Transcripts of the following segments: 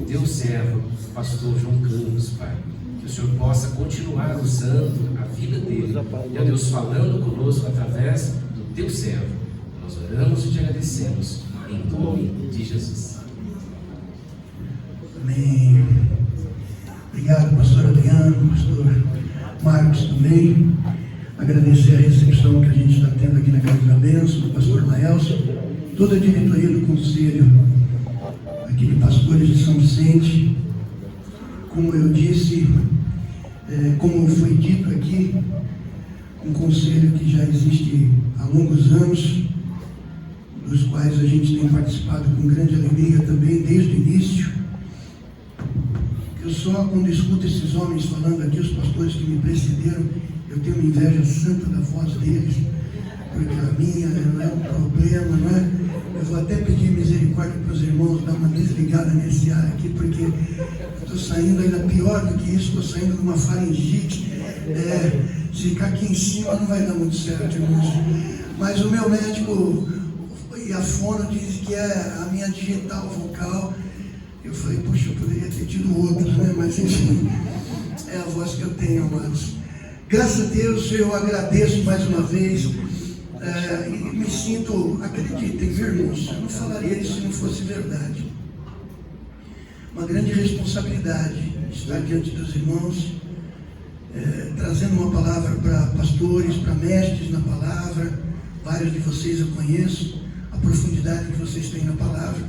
teu servo, pastor João Campos, Pai. Que o Senhor possa continuar usando a vida dele, e, ó Deus, falando conosco através do teu servo. Nós oramos e te agradecemos, em nome de Jesus. Amém. Obrigado, pastor Adriano, pastor Marcos também. Agradecer a recepção que a gente está tendo aqui na Casa da Bênção, do pastor Laelson, toda a diretoria do conselho aqui de pastores de São Vicente. Como eu disse, como foi dito aqui, um conselho que já existe há longos anos, dos quais a gente tem participado com grande alegria também desde o início. Eu só, quando escuto esses homens falando aqui, os pastores que me precederam, eu tenho uma inveja santa da voz deles, porque a minha não é um problema, não é? Eu vou até pedir misericórdia para os irmãos dar uma desligada nesse ar aqui, porque eu estou saindo ainda pior do que isso, estou saindo de uma faringite. Se ficar aqui em cima não vai dar muito certo, irmãos. Mas o meu médico e a fono diz que é a minha digital vocal. Eu falei, puxa, eu poderia ter tido outros, né? Mas enfim, é a voz que eu tenho, amados. Graças a Deus, eu agradeço mais uma vez. E me sinto, acreditem, viu, irmãos, eu não falaria isso se não fosse verdade. Uma grande responsabilidade estar diante dos irmãos, trazendo uma palavra para pastores, para mestres na palavra. Vários de vocês eu conheço, a profundidade que vocês têm na palavra.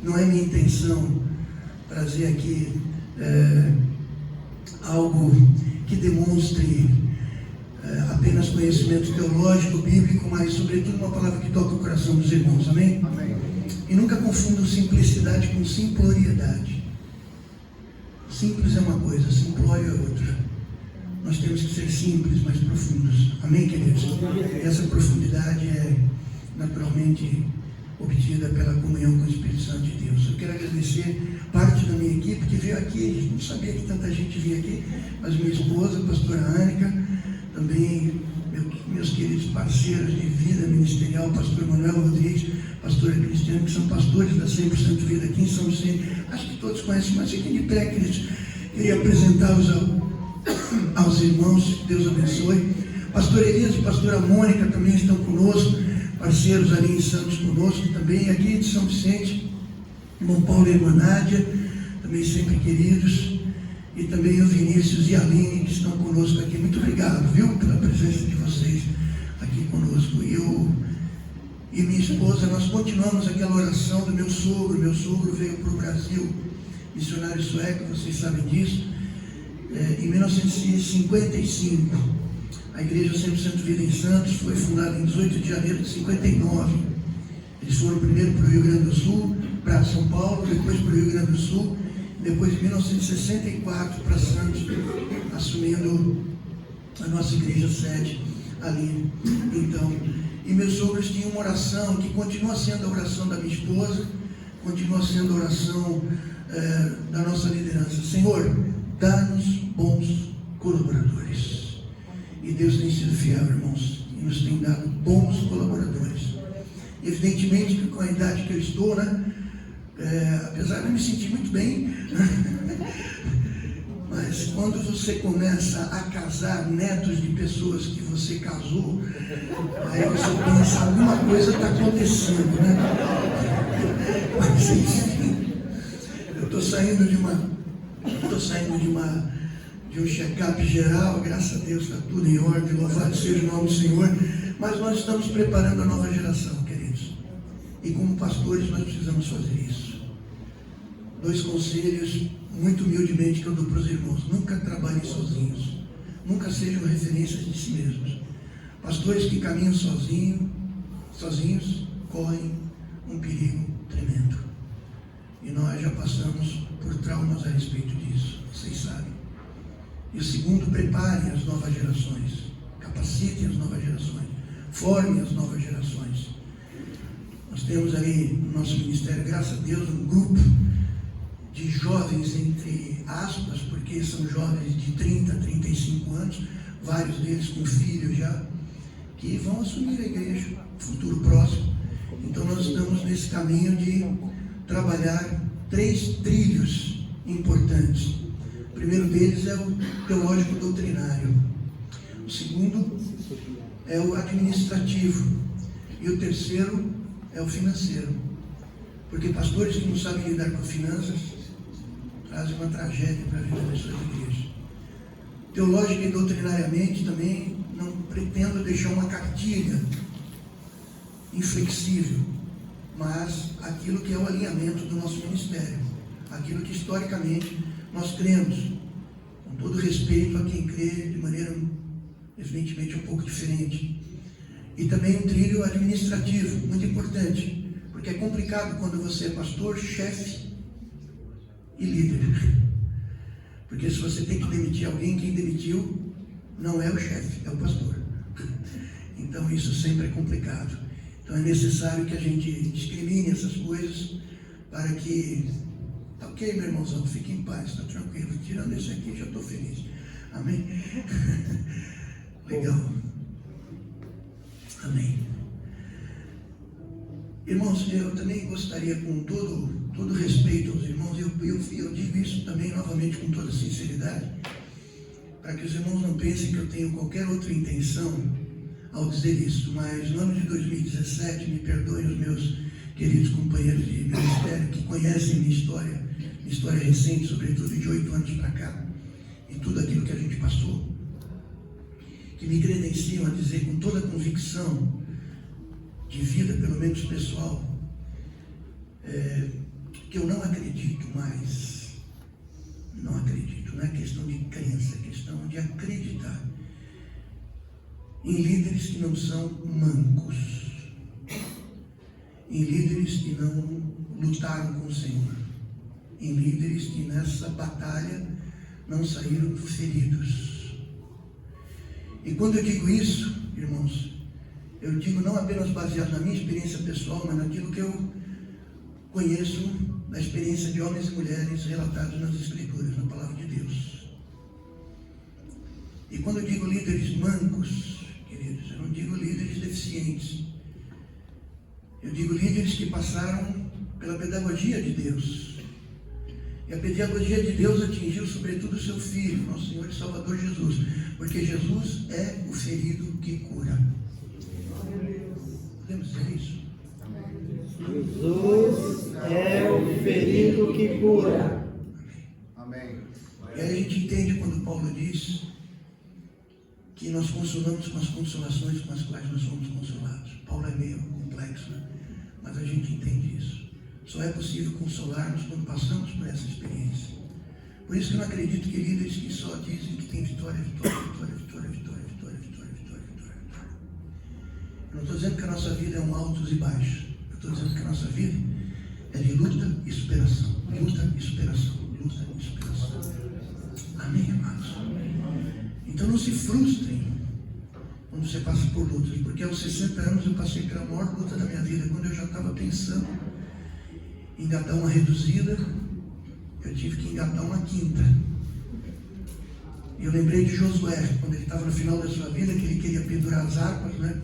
Não é minha intenção trazer aqui algo que demonstre apenas conhecimento teológico, bíblico, mas sobretudo uma palavra que toca o coração dos irmãos, amém? Amém. E nunca confundam simplicidade com simploriedade. Simples é uma coisa, simplório é outra. Nós temos que ser simples, mas profundos, amém, queridos? Essa profundidade é naturalmente obtida pela comunhão com o Espírito Santo de Deus. Eu quero agradecer parte da minha equipe que veio aqui. Não sabia que tanta gente vinha aqui, mas minha esposa, a pastora Ânica, também meus queridos parceiros de vida ministerial, pastor Manuel Rodrigues, pastora Cristiana, que são pastores da 100% Vida aqui em São Vicente. Acho que todos conhecem, mas fiquem de pé, queridos. Queria apresentá-los aos irmãos, que Deus abençoe. Pastor Elias e pastora Mônica também estão conosco, parceiros ali em Santos conosco, também aqui de São Vicente, irmão Paulo e irmã Nádia, também sempre queridos. E também o Vinícius e a Aline, que estão conosco aqui. Muito obrigado, viu, pela presença de vocês aqui conosco. Eu e minha esposa, nós continuamos aquela oração do meu sogro. Meu sogro veio para o Brasil, missionário sueco, vocês sabem disso. Em 1955, a Igreja 100% Vida em Santos foi fundada em 18 de janeiro de 59. Eles foram primeiro para o Rio Grande do Sul, para São Paulo, depois para o Rio Grande do Sul, depois, em 1964, para Santos, assumindo a nossa igreja sede ali. Então, e meus sogros tinham uma oração que continua sendo a oração da minha esposa, continua sendo a oração da nossa liderança. Senhor, dá-nos bons colaboradores. E Deus tem sido fiel, irmãos, e nos tem dado bons colaboradores. Evidentemente que com a idade que eu estou, né? Apesar de eu me sentir muito bem, mas quando você começa a casar netos de pessoas que você casou, aí você pensa, alguma coisa está acontecendo, né? Mas enfim, eu estou saindo de um check-up geral, graças a Deus está tudo em ordem, louvado seja o nome do Senhor, mas nós estamos preparando a nova geração, queridos. E como pastores nós precisamos fazer isso. 2 conselhos, muito humildemente, que eu dou para os irmãos. Nunca trabalhem sozinhos. Nunca sejam referências de si mesmos. Pastores que caminham sozinhos, correm um perigo tremendo. E nós já passamos por traumas a respeito disso. Vocês sabem. E o segundo, preparem as novas gerações. Capacitem as novas gerações. Formem as novas gerações. Nós temos aí no nosso ministério, graças a Deus, um grupo de jovens, entre aspas, porque são jovens de 30 a 35 anos, vários deles com filhos já, que vão assumir a igreja no futuro próximo. Então nós estamos nesse caminho de trabalhar 3 trilhos importantes. O primeiro deles é o teológico doutrinário. O segundo é o administrativo. E o terceiro é o financeiro. Porque pastores que não sabem lidar com finanças trazem uma tragédia para a vida das suas igrejas. Teológica e doutrinariamente também não pretendo deixar uma cartilha inflexível, mas aquilo que é o alinhamento do nosso ministério, aquilo que historicamente nós cremos, com todo respeito a quem crê de maneira evidentemente um pouco diferente. E também um trilho administrativo, muito importante, porque é complicado quando você é pastor, chefe e líder. Porque se você tem que demitir alguém, quem demitiu não é o chefe, é o pastor. Então isso sempre é complicado. Então é necessário que a gente discrimine essas coisas para que... Tá ok, meu irmãozão, fique em paz, está tranquilo. Tirando esse aqui, já estou feliz. Amém? Legal. Amém. Irmãos, eu também gostaria, com todo respeito aos irmãos, eu digo isso também novamente com toda sinceridade, para que os irmãos não pensem que eu tenho qualquer outra intenção ao dizer isso, mas no ano de 2017, me perdoem os meus queridos companheiros de ministério que conhecem minha história recente, sobretudo de 8 anos para cá, e tudo aquilo que a gente passou, que me credenciam a dizer com toda a convicção de vida, pelo menos pessoal, que eu não acredito mais. Não acredito, não é questão de crença, é questão de acreditar em líderes que não são mancos, em líderes que não lutaram com o Senhor, em líderes que nessa batalha não saíram feridos. E quando eu digo isso, irmãos, eu digo não apenas baseado na minha experiência pessoal, mas naquilo que eu conheço da experiência de homens e mulheres relatados nas Escrituras, na Palavra de Deus. E quando eu digo líderes mancos, queridos, eu não digo líderes deficientes. Eu digo líderes que passaram pela pedagogia de Deus. E a pedagogia de Deus atingiu sobretudo o seu Filho, nosso Senhor e Salvador Jesus, porque Jesus é o ferido que cura. Podemos dizer isso? Jesus é o ferido que cura. Amém. E aí a gente entende quando Paulo diz que nós consolamos com as consolações com as quais nós somos consolados. Paulo é meio complexo, né? Mas a gente entende isso. Só é possível consolar-nos quando passamos por essa experiência. Por isso que eu não acredito que líderes que só dizem que tem vitória, vitória, vitória, vitória, vitória, vitória, vitória, vitória, vitória, vitória. Eu não estou dizendo que a nossa vida é um altos e baixos. Eu estou dizendo que a nossa vida é de luta e superação. Luta e superação. Luta e superação. Amém, amados? Então não se frustrem quando você passa por lutas, porque aos 60 anos eu passei pela maior luta da minha vida. Quando eu já estava pensando em engatar uma reduzida, eu tive que engatar uma quinta. E eu lembrei de Josué, quando ele estava no final da sua vida, que ele queria pendurar as harpas, né?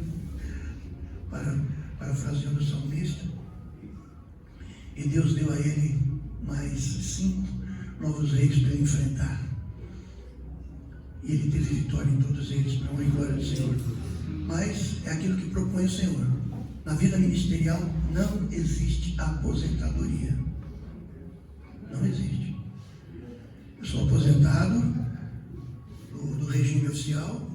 Parafraseando o salmista. E Deus deu a ele mais 5 novos reis para ele enfrentar. E ele teve vitória em todos eles, para a honra e glória do Senhor. Mas é aquilo que propõe o Senhor. Na vida ministerial não existe aposentadoria. Não existe. Eu sou aposentado do regime oficial,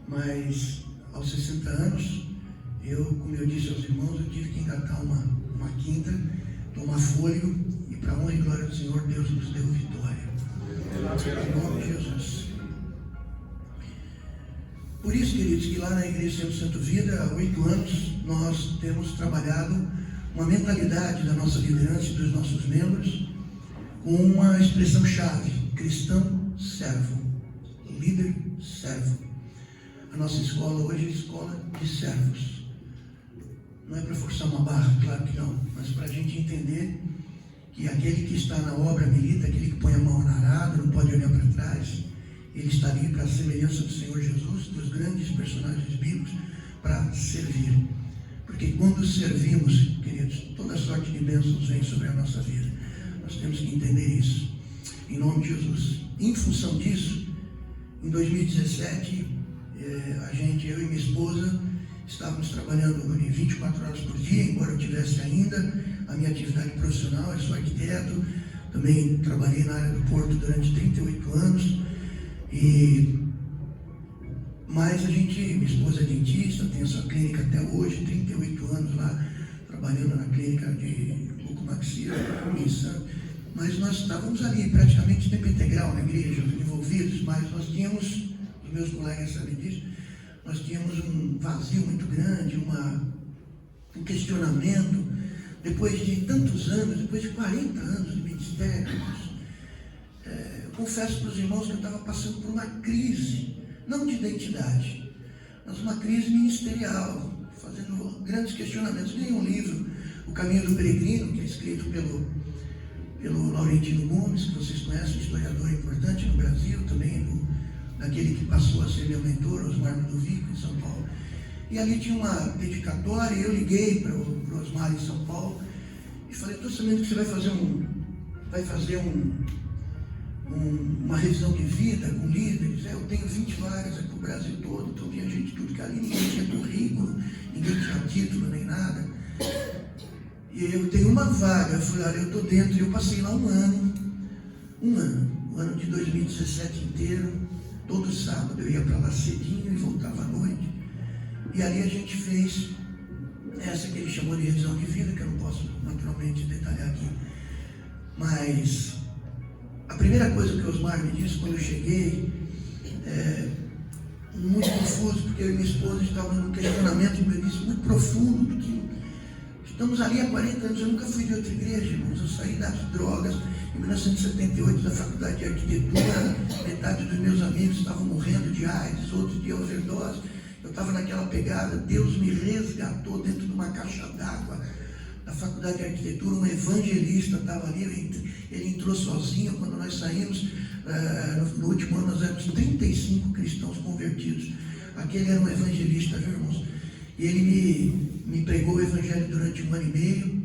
mas aos 60 anos, como eu disse aos irmãos, eu tive que engatar uma quinta, tomar fôlego, e para a honra e glória do Senhor, Deus nos deu vitória. Em nome de Jesus. Por isso, queridos, que lá na Igreja Centro Santo Vida, há 8 anos, nós temos trabalhado uma mentalidade da nossa liderança e dos nossos membros com uma expressão-chave: cristão servo, líder servo. A nossa escola hoje é escola de servos. Não é para forçar uma barra, claro que não, mas para a gente entender que aquele que está na obra milita, aquele que põe a mão na arada, não pode olhar para trás. Ele está ali para a semelhança do Senhor Jesus, dos grandes personagens bíblicos, para servir. Porque quando servimos, queridos, toda sorte de bênçãos vem sobre a nossa vida. Nós temos que entender isso, em nome de Jesus. Em função disso, em 2017, eu e minha esposa, estávamos trabalhando 24 horas por dia, embora eu tivesse ainda a minha atividade profissional. Eu sou arquiteto, também trabalhei na área do porto durante 38 anos, mas minha esposa é dentista, tem a sua clínica até hoje, 38 anos lá, trabalhando na clínica de bucomaxia, mas nós estávamos ali praticamente tempo integral na igreja, envolvidos, mas nós tínhamos, os meus colegas sabem disso, nós tínhamos um vazio muito grande, um questionamento, depois de tantos anos, depois de 40 anos de ministério. Eu confesso para os irmãos que eu estava passando por uma crise, não de identidade, mas uma crise ministerial, fazendo grandes questionamentos. Li um livro, O Caminho do Peregrino, que é escrito pelo Laurentino Gomes, que vocês conhecem, um historiador importante no Brasil, também daquele que passou a ser meu mentor, Osmar Ludovico, em São Paulo. E ali tinha uma dedicatória, e eu liguei para o Osmar em São Paulo e falei: estou sabendo que você vai fazer uma revisão de vida com líderes. Eu tenho 20 vagas aqui no Brasil todo, então tinha gente tudo que ali, ninguém tinha currículo, ninguém tinha título nem nada. E eu tenho uma vaga. Eu falei: olha, eu estou dentro. E eu passei lá um ano o ano de 2017 inteiro, todo sábado eu ia para lá cedinho e voltava à noite. E ali a gente fez essa que ele chamou de revisão de vida, que eu não posso naturalmente detalhar aqui. Mas a primeira coisa que o Osmar me disse quando eu cheguei, muito confuso, porque eu e minha esposa estávamos num questionamento, como eu disse, muito profundo, porque estamos ali há 40 anos, eu nunca fui de outra igreja, irmãos. Eu saí das drogas em 1978 da faculdade de arquitetura, metade dos meus amigos estavam morrendo de AIDS, outros de overdose. Eu estava naquela pegada, Deus me resgatou dentro de uma caixa d'água da faculdade de arquitetura. Um evangelista estava ali, ele entrou sozinho. Quando nós saímos, no último ano nós éramos 35 cristãos convertidos. Aquele era um evangelista, viu, irmãos? E ele me pregou o evangelho durante 1 ano e meio.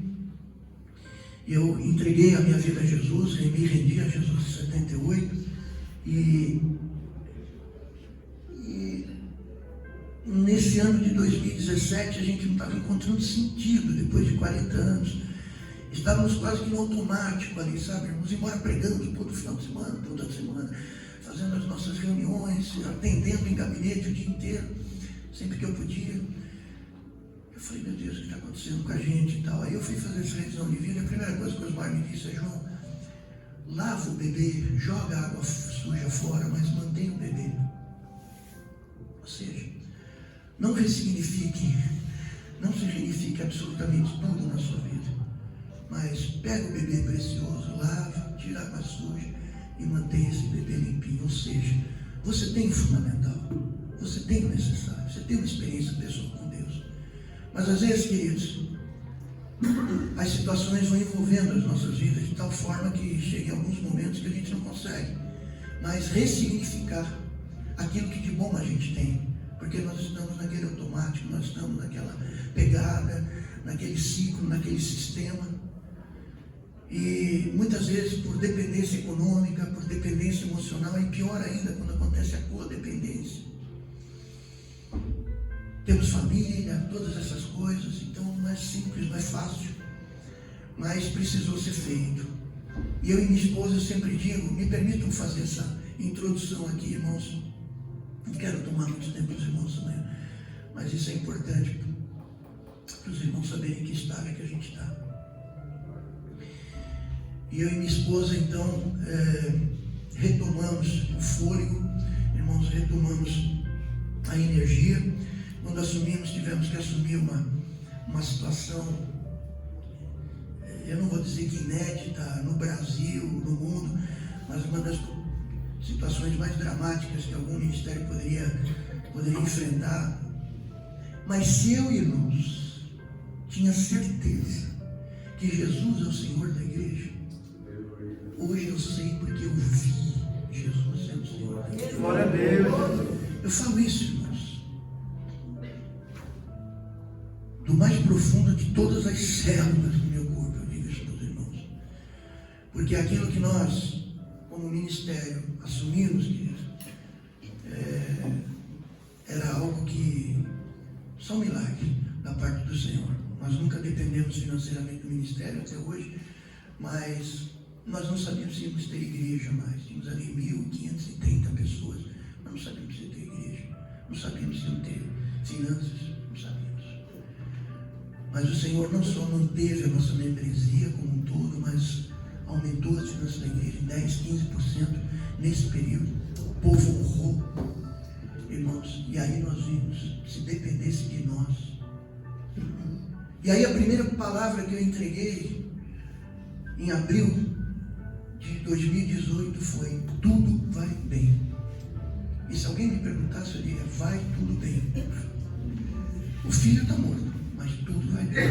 Eu entreguei a minha vida a Jesus, e me rendi a Jesus em 78. E nesse ano de 2017 a gente não estava encontrando sentido, depois de 40 anos. Estávamos quase que no automático ali, sabe, irmãos? Embora pregando todo final de semana, toda semana, fazendo as nossas reuniões, atendendo em gabinete o dia inteiro, sempre que eu podia. Eu falei: meu Deus, o que está acontecendo com a gente e tal? Aí eu fui fazer essa revisão de vida. A primeira coisa que o Osmar me disse: João, lava o bebê, joga a água suja fora, mas mantém o bebê. Ou seja, não signifique absolutamente tudo na sua vida, mas pega o bebê precioso, lava, tira a água suja e mantém esse bebê limpinho. Ou seja, você tem o fundamental, você tem o necessário, você tem uma experiência pessoal com Deus. Mas às vezes, queridos, as situações vão envolvendo as nossas vidas de tal forma que chega em alguns momentos que a gente não consegue mais ressignificar aquilo que de bom a gente tem, porque nós estamos naquele automático, nós estamos naquela pegada, naquele ciclo, naquele sistema. E muitas vezes, por dependência econômica, por dependência emocional, e pior ainda quando acontece a codependência. Temos família, todas essas coisas, então não é simples, não é fácil, mas precisou ser feito. E eu e minha esposa, eu sempre digo, me permitam fazer essa introdução aqui, irmãos. Não quero tomar muito tempo dos irmãos também, mas isso é importante para os irmãos saberem que estágio que a gente está. E eu e minha esposa, então, retomamos o fôlego, irmãos, retomamos a energia. Quando assumimos, tivemos que assumir uma situação, eu não vou dizer que inédita no Brasil, no mundo, mas uma das situações mais dramáticas que algum ministério poderia enfrentar. Mas se eu, irmãos, tinha certeza que Jesus é o Senhor da igreja, hoje eu sei porque eu vi Jesus sendo o Senhor da igreja. Glória a Deus. Eu falo isso, irmãos, do mais profundo de todas as células do meu corpo, eu digo isso, meus irmãos. Porque aquilo que nós, como ministério, assumimos, queridos, era algo que só um milagre da parte do Senhor. Nós nunca dependemos financeiramente do ministério até hoje, mas nós não sabíamos se íamos ter igreja mais. Tínhamos ali 1.530 pessoas, mas não sabíamos se ia ter igreja, não sabíamos se ia ter finanças, não sabíamos. Mas o Senhor não só manteve a nossa membresia como um todo, mas aumentou as finanças da igreja em 10, 15% nesse período. O povo honrou, irmãos, e aí nós vimos, se dependesse de nós. E aí a primeira palavra que eu entreguei em abril de 2018 foi: tudo vai bem. E se alguém me perguntasse, eu diria: vai tudo bem. O filho está morto, mas tudo vai bem.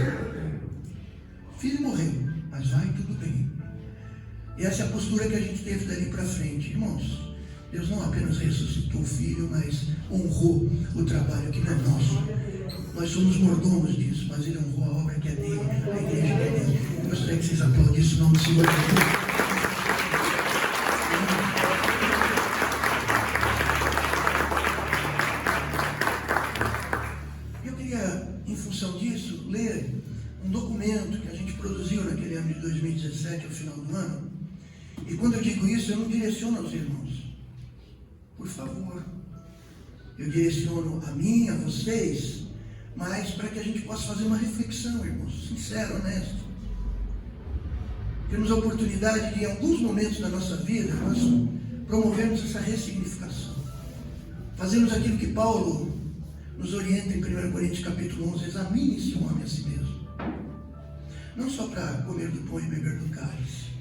O filho morreu, mas vai tudo bem. E essa é a postura que a gente teve dali para frente. Irmãos, Deus não apenas ressuscitou o filho, mas honrou o trabalho que não é nosso. Nós somos mordomos disso, mas Ele honrou a obra que é dele, a igreja que é dele. Eu gostaria que vocês aplaudissem o nome do Senhor. Eu queria, em função disso, ler um documento que a gente produziu naquele ano de 2017, ao final do ano. E quando eu digo isso, eu não direciono aos irmãos. Por favor, eu direciono a mim, a vocês, mas para que a gente possa fazer uma reflexão, irmãos, sincero, honesto. Temos a oportunidade de, em alguns momentos da nossa vida, nós promovermos essa ressignificação. Fazemos aquilo que Paulo nos orienta em 1 Coríntios capítulo 11, examine-se um homem a si mesmo. Não só para comer do pão e beber do cálice.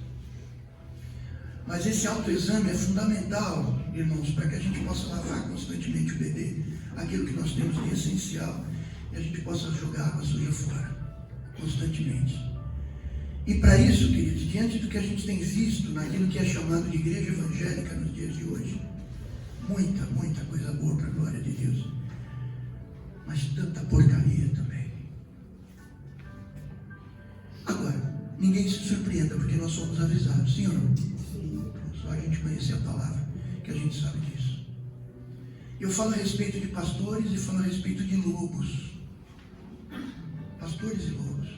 Mas esse autoexame é fundamental, irmãos, para que a gente possa lavar constantemente o bebê, aquilo que nós temos de essencial, e a gente possa jogar água suja fora, constantemente. E para isso, queridos, diante do que a gente tem visto naquilo que é chamado de igreja evangélica nos dias de hoje, muita coisa boa para a glória de Deus, mas tanta porcaria também. Agora, ninguém se surpreenda, porque nós somos avisados, sim ou não? Só a gente conhecer a palavra, que a gente sabe disso. Eu falo a respeito de pastores e falo a respeito de lobos. Pastores e lobos.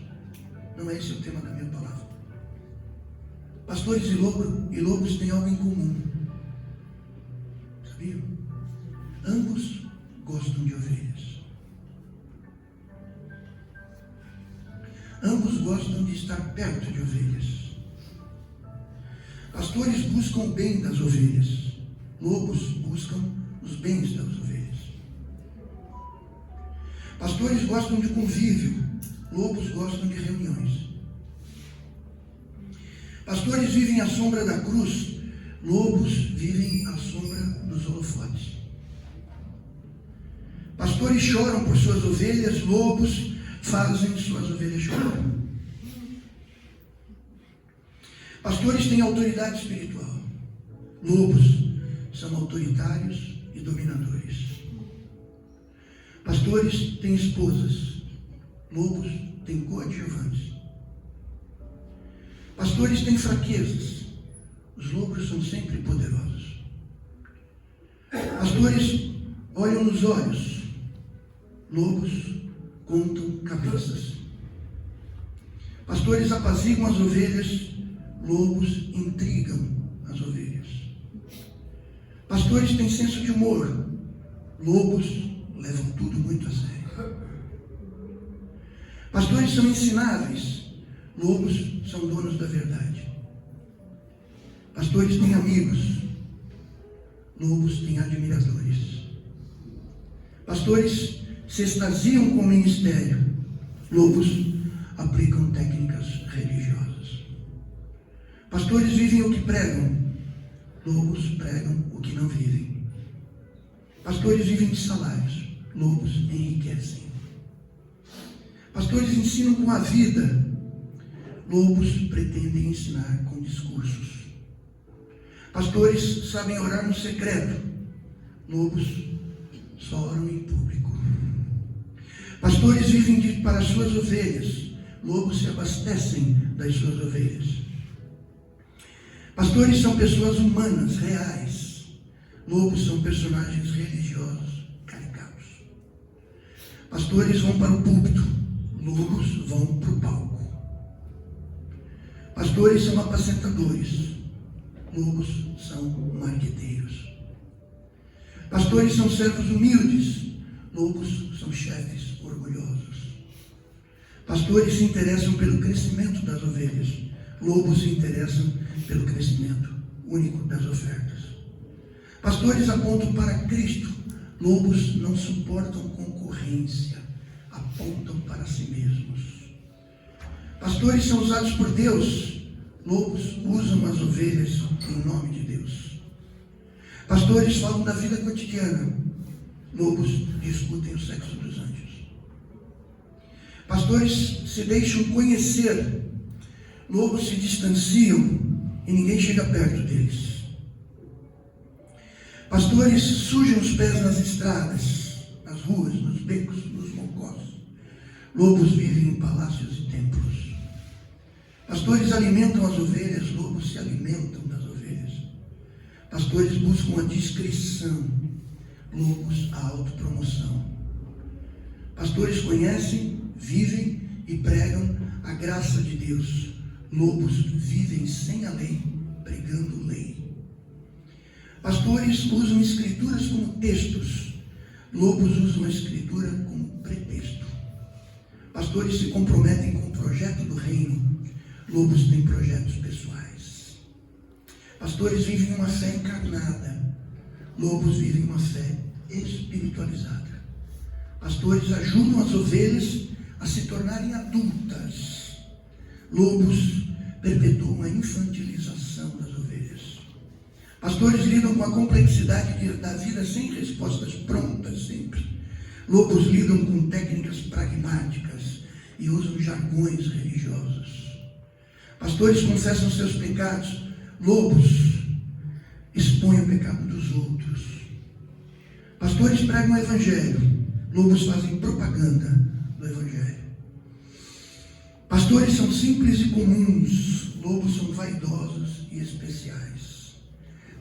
Não é esse o tema da minha palavra. Pastores e lobos têm algo em comum. Sabiam? Ambos gostam de ovelhas. Ambos gostam de estar perto de ovelhas. Pastores buscam o bem das ovelhas. Lobos buscam os bens das ovelhas. Pastores gostam de convívio. Lobos gostam de reuniões. Pastores vivem à sombra da cruz. Lobos vivem à sombra dos holofotes. Pastores choram por suas ovelhas. Lobos fazem suas ovelhas chorar. Pastores têm autoridade espiritual. Lobos são autoritários e dominadores. Pastores têm esposas. Lobos têm coadjuvantes. Pastores têm fraquezas. Os lobos são sempre poderosos. Pastores olham nos olhos. Lobos contam cabeças. Pastores apaziguam as ovelhas. Lobos intrigam as ovelhas. Pastores têm senso de humor. Lobos levam tudo muito a sério. Pastores são ensináveis. Lobos são donos da verdade. Pastores têm amigos. Lobos têm admiradores. Pastores se extasiam com o ministério. Lobos aplicam técnicas religiosas. Pastores vivem o que pregam. Lobos pregam o que não vivem. Pastores vivem de salários. Lobos enriquecem. Pastores ensinam com a vida. Lobos pretendem ensinar com discursos. Pastores sabem orar no secreto. Lobos só oram em público. Pastores vivem para as suas ovelhas, lobos se abastecem das suas ovelhas. Pastores são pessoas humanas, reais. Lobos são personagens religiosos, caricatos. Pastores vão para o púlpito, lobos vão para o palco. Pastores são apacentadores, lobos são marqueteiros. Pastores são servos humildes, lobos são chefes orgulhosos. Pastores se interessam pelo crescimento das ovelhas, lobos se interessam pelo crescimento único das ofertas. Pastores apontam para Cristo, lobos não suportam concorrência, apontam para si mesmos. Pastores são usados por Deus, lobos usam as ovelhas em nome de Deus. Pastores falam da vida cotidiana, lobos discutem o sexo dos anjos. Pastores se deixam conhecer, lobos se distanciam e ninguém chega perto deles. Pastores sujam os pés nas estradas, nas ruas, nos becos, nos mocós. Lobos vivem em palácios e templos. Pastores alimentam as ovelhas, lobos se alimentam das ovelhas. Pastores buscam a discrição, lobos a autopromoção. Pastores conhecem, vivem e pregam a graça de Deus. Lobos vivem sem a lei, pregando lei. Pastores usam escrituras como textos, lobos usam a escritura como pretexto. Pastores se comprometem com o projeto do reino, lobos têm projetos pessoais. Pastores vivem uma fé encarnada, lobos vivem uma fé espiritualizada. Pastores ajudam as ovelhas a se tornarem adultas, lobos perpetuam a infantilização das ovelhas. Pastores lidam com a complexidade da vida sem respostas prontas sempre. Lobos lidam com técnicas pragmáticas e usam jargões religiosos. Pastores confessam seus pecados, lobos expõem o pecado dos outros. Pastores pregam o evangelho, lobos fazem propaganda do evangelho. Pastores são simples e comuns, lobos são vaidosos e especiais.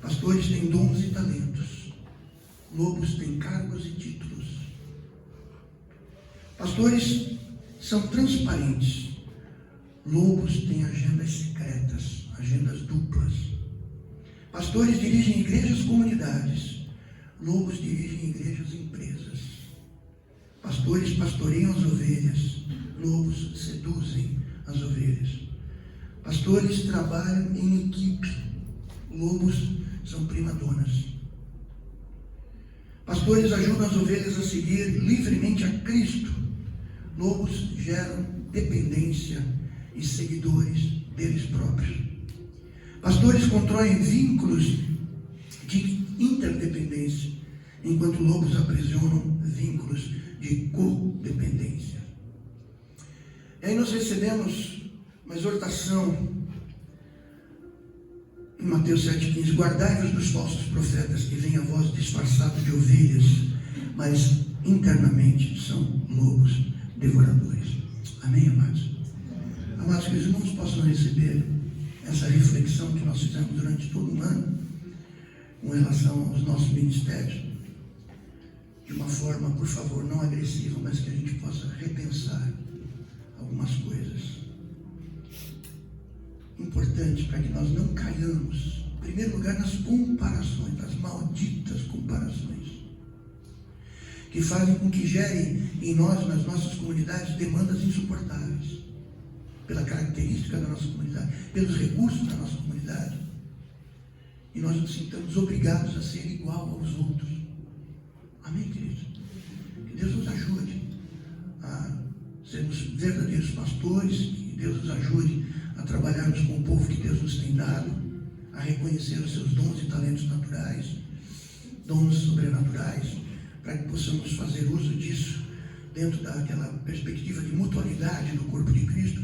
Pastores têm dons e talentos, lobos têm cargos e títulos. Pastores são transparentes, lobos têm agendas secretas, agendas duplas. Pastores dirigem igrejas, comunidades, lobos dirigem igrejas, empresas. Pastores pastoreiam as ovelhas, lobos seduzem as ovelhas. Pastores trabalham em equipe, lobos são primadonas. Pastores ajudam as ovelhas a seguir livremente a Cristo, lobos geram dependência e seguidores deles próprios. Pastores constroem vínculos de interdependência, enquanto lobos aprisionam vínculos de codependência. E aí nós recebemos uma exortação em Mateus 7,15, guardai-vos dos falsos profetas que vêm a vós disfarçados de ovelhas, mas internamente são lobos devoradores. Amém, amados? Amados, que os irmãos possam receber essa reflexão que nós fizemos durante todo o ano com relação aos nossos ministérios, de uma forma, por favor, não agressiva, mas que a gente possa repensar algumas coisas importantes para que nós não caiamos, em primeiro lugar, nas comparações, nas malditas comparações, que fazem com que gerem em nós, nas nossas comunidades, demandas insuportáveis, pela característica da nossa comunidade, pelos recursos da nossa comunidade, e nós nos sintamos obrigados a ser igual aos outros. Amém, queridos? Que Deus nos ajude a sermos verdadeiros pastores, que Deus nos ajude a trabalharmos com o povo que Deus nos tem dado, a reconhecer os seus dons e talentos naturais, dons sobrenaturais, para que possamos fazer uso disso dentro daquela perspectiva de mutualidade do corpo de Cristo,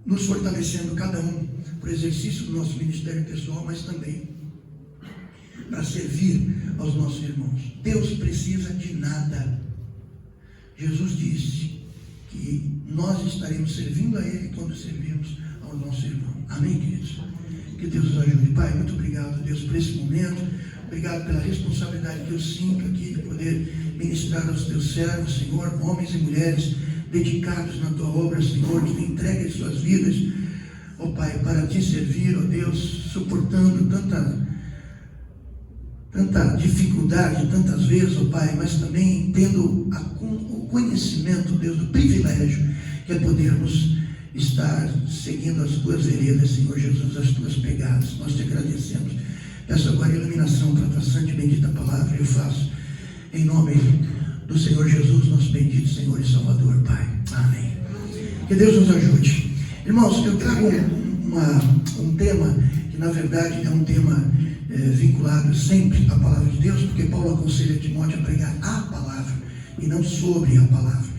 nos fortalecendo cada um para o exercício do nosso ministério pessoal, mas também para servir aos nossos irmãos. Deus precisa de nada. Jesus disse que nós estaremos servindo a Ele quando servirmos ao nosso irmão. Amém, queridos? Que Deus nos ajude. Pai, muito obrigado, Deus, por esse momento. Obrigado pela responsabilidade que eu sinto aqui de poder ministrar aos teus servos, Senhor, homens e mulheres dedicados na tua obra, Senhor, que têm entregue as suas vidas, ó Pai, para te servir, ó Deus, suportando tanta dificuldade, tantas vezes, ó Pai, mas também tendo o conhecimento, Deus, do privilégio que é podermos estar seguindo as tuas veredas, Senhor Jesus, as tuas pegadas. Nós te agradecemos. Peço agora a iluminação para a tua santa e bendita palavra. Eu faço em nome do Senhor Jesus, nosso bendito Senhor e Salvador, Pai. Amém. Que Deus nos ajude. Irmãos, eu trago um tema que na verdade é um tema vinculado sempre à palavra de Deus, porque Paulo aconselha Timóteo a pregar a palavra e não sobre a palavra.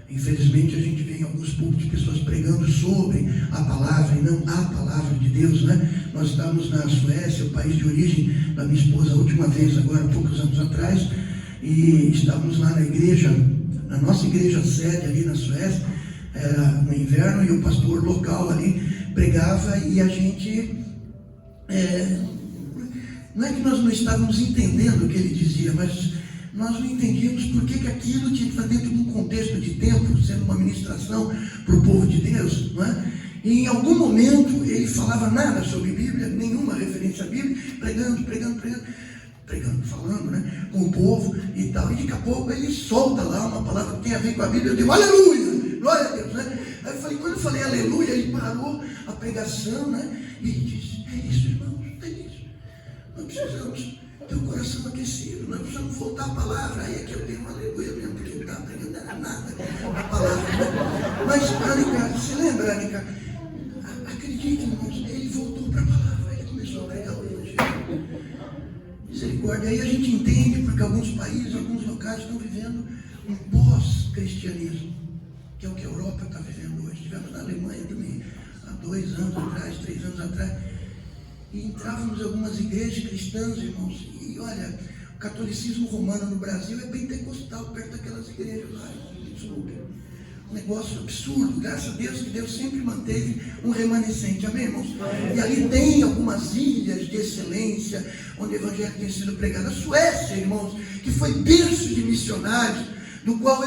Infelizmente a gente vê em alguns púlpitos pessoas pregando sobre a palavra e não a palavra de Deus, né? Nós estávamos na Suécia, o país de origem da minha esposa, a última vez agora, poucos anos atrás, e estávamos lá na igreja, na nossa igreja sede ali na Suécia, era no inverno, e o pastor local ali pregava, e a gente, não é que nós não estávamos entendendo o que ele dizia, mas nós não entendíamos por que aquilo tinha que estar dentro de um contexto de tempo, sendo uma ministração para o povo de Deus, não é? E em algum momento ele falava nada sobre Bíblia, nenhuma referência à Bíblia, falando, né, com o povo e tal, e daqui a pouco ele solta lá uma palavra que tem a ver com a Bíblia. Eu digo, aleluia, glória a Deus, né? Aí eu falei, quando eu falei aleluia, ele parou a pregação, né, e disse, é isso, irmãos, é isso, nós precisamos ter o coração aquecido, nós precisamos voltar à palavra. Aí é que eu tenho uma aleluia mesmo, porque ele estava pregando, não era nada a palavra, né? Mas, Ânica, você lembra, Ânica? Acredite, irmãos, ele voltou para a palavra, ele começou a pregar o evangelho. Misericórdia. Aí a gente entende porque alguns países, alguns locais estão vivendo um pós-cristianismo, que é o que a Europa está vivendo hoje. Estivemos na Alemanha também, há 2 anos atrás, 3 anos atrás, e entrávamos em algumas igrejas cristãs, irmãos, e olha, o catolicismo romano no Brasil é pentecostal, perto daquelas igrejas lá, um negócio absurdo. Graças a Deus que Deus sempre manteve um remanescente, amém, irmãos? E ali tem algumas ilhas de excelência onde o evangelho tem sido pregado. A Suécia, irmãos, que foi berço de missionários, do qual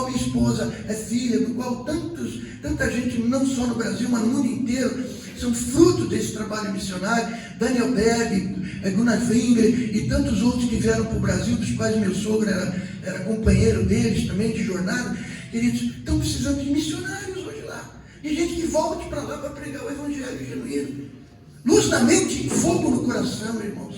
minha esposa é filha, do qual tanta gente, não só no Brasil, mas no mundo inteiro, são fruto desse trabalho missionário. Daniel Berg, Gunnar Fingre e tantos outros que vieram para o Brasil, dos quais meu sogro era companheiro deles também de jornada. Queridos, estão precisando de missionários hoje lá, de gente que volte para lá para pregar o evangelho genuíno. Luz na mente e fogo no coração, irmãos.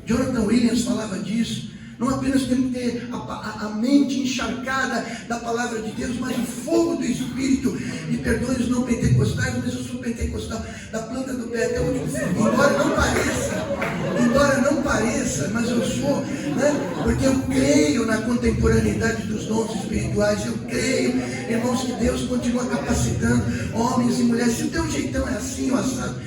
Jonathan Williams falava disso. Não apenas temos que ter a mente encharcada da palavra de Deus, mas o fogo do Espírito. E perdoe os não pentecostais, mas eu sou pentecostal, da planta do pé até o último fio. Embora não pareça, mas eu sou, né? Porque eu creio na contemporaneidade dos dons espirituais. Eu creio, irmãos, que Deus continua capacitando homens e mulheres. Se o teu jeitão é assim, o assado,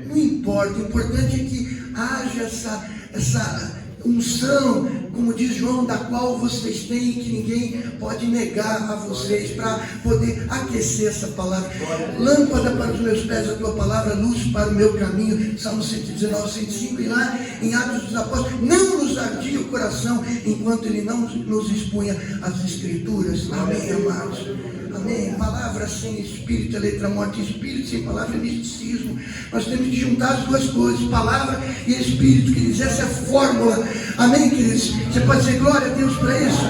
não importa. O importante é que haja essa unção, como diz João, da qual vocês têm, que ninguém pode negar a vocês, para poder aquecer essa palavra. Lâmpada para os meus pés a tua palavra, luz para o meu caminho. Salmo 119, 105. E lá em Atos dos Apóstolos, não nos ardia o coração enquanto ele não nos expunha as Escrituras. Amém, amados? Amém. Palavra sem espírito é letra morta. Espírito sem palavra é misticismo. Nós temos que juntar as duas coisas, palavra e espírito, queridos. Essa é a fórmula. Amém, queridos? Você pode dizer glória a Deus para isso?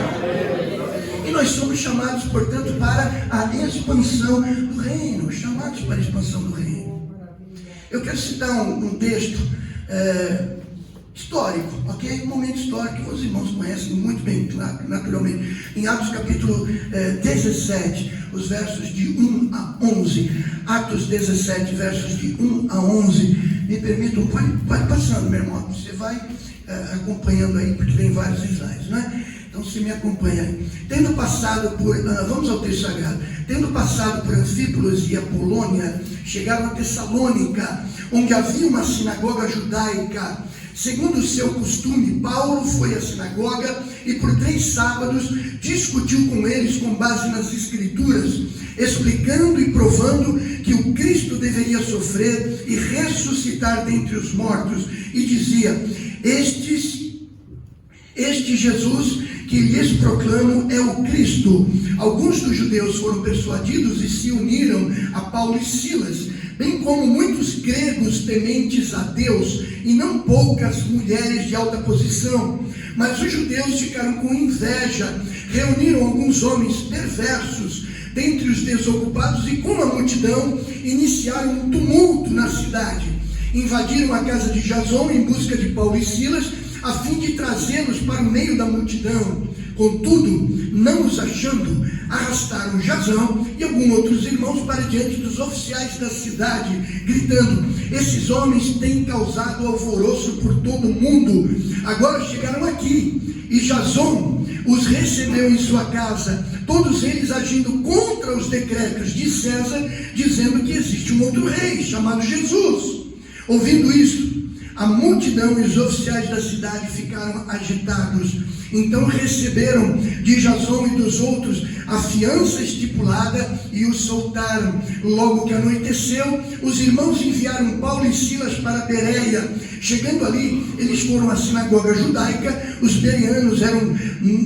E nós somos chamados, portanto, para a expansão do reino. Chamados para a expansão do reino. Eu quero citar um texto histórico, ok? Um momento histórico que os irmãos conhecem muito bem, naturalmente. Em Atos capítulo 17, os versos de 1 a 11. Atos 17, versos de 1 a 11. Me permitam, pode passando, meu irmão. Você vai acompanhando aí, porque tem vários slides, né? Então você me acompanha aí. Tendo passado por, vamos ao texto sagrado. Tendo passado por Anfípolis e Apolônia, chegaram a Tessalônica, onde havia uma sinagoga judaica. Segundo o seu costume, Paulo foi à sinagoga e por 3 sábados discutiu com eles com base nas Escrituras, explicando e provando que o Cristo deveria sofrer e ressuscitar dentre os mortos, e dizia: Este Jesus que lhes proclamo é o Cristo. Alguns dos judeus foram persuadidos e se uniram a Paulo e Silas, bem como muitos gregos tementes a Deus, e não poucas mulheres de alta posição. Mas os judeus ficaram com inveja, reuniram alguns homens perversos dentre os desocupados e com a multidão iniciaram um tumulto na cidade. Invadiram a casa de Jasão em busca de Paulo e Silas, a fim de trazê-los para o meio da multidão. Contudo, não os achando, arrastaram Jasão e alguns outros irmãos para diante dos oficiais da cidade, gritando: esses homens têm causado alvoroço por todo o mundo. Agora chegaram aqui, e Jasão os recebeu em sua casa, todos eles agindo contra os decretos de César, dizendo que existe um outro rei, chamado Jesus. Ouvindo isso, a multidão e os oficiais da cidade ficaram agitados. Então receberam de Jasão e dos outros a fiança estipulada e os soltaram. Logo que anoiteceu, os irmãos enviaram Paulo e Silas para Bereia. Chegando ali, eles foram à sinagoga judaica. Os bereanos eram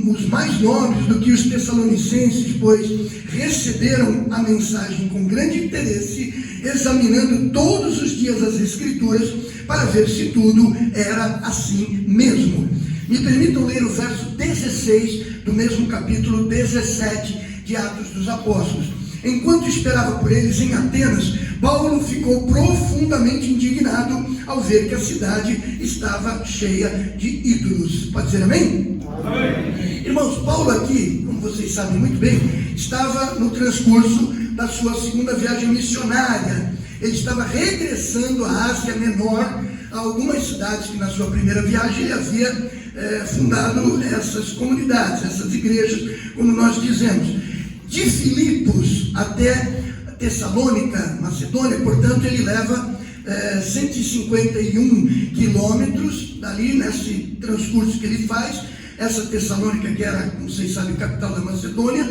os mais nobres do que os tessalonicenses, pois receberam a mensagem com grande interesse, examinando todos os dias as Escrituras para ver se tudo era assim mesmo. Me permitam ler o verso 16 do mesmo capítulo 17 de Atos dos Apóstolos. Enquanto esperava por eles em Atenas, Paulo ficou profundamente indignado ao ver que a cidade estava cheia de ídolos. Pode dizer amém? Amém. Irmãos, Paulo aqui, como vocês sabem muito bem, estava no transcurso da sua segunda viagem missionária. Ele estava regressando à Ásia Menor, a algumas cidades que na sua primeira viagem ele havia fundado essas comunidades, essas igrejas, como nós dizemos. De Filipos até Tessalônica, Macedônia, portanto, ele leva 151 quilômetros dali, nesse transcurso que ele faz. Essa Tessalônica, que era, como vocês sabem, capital da Macedônia,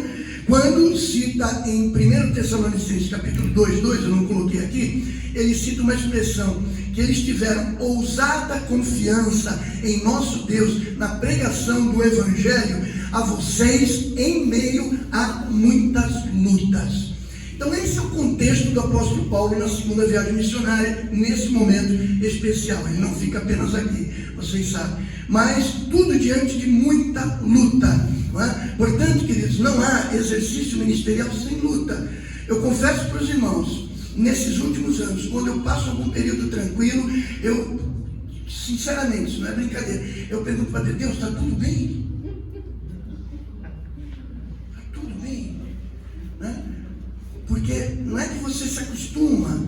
quando cita em 1 Tessalonicenses capítulo 2, eu não coloquei aqui, ele cita uma expressão, que eles tiveram ousada confiança em nosso Deus na pregação do Evangelho a vocês em meio a muitas lutas. Então esse é o contexto do apóstolo Paulo na segunda viagem missionária, nesse momento especial. Ele não fica apenas aqui, vocês sabem, mas tudo diante de muita luta, não é? Portanto, queridos, não há exercício ministerial sem luta. Eu confesso para os irmãos, nesses últimos anos, quando eu passo algum período tranquilo, eu, sinceramente, isso não é brincadeira, eu pergunto para Deus: está tudo bem? Está tudo bem? Né? Porque não é que você se acostuma,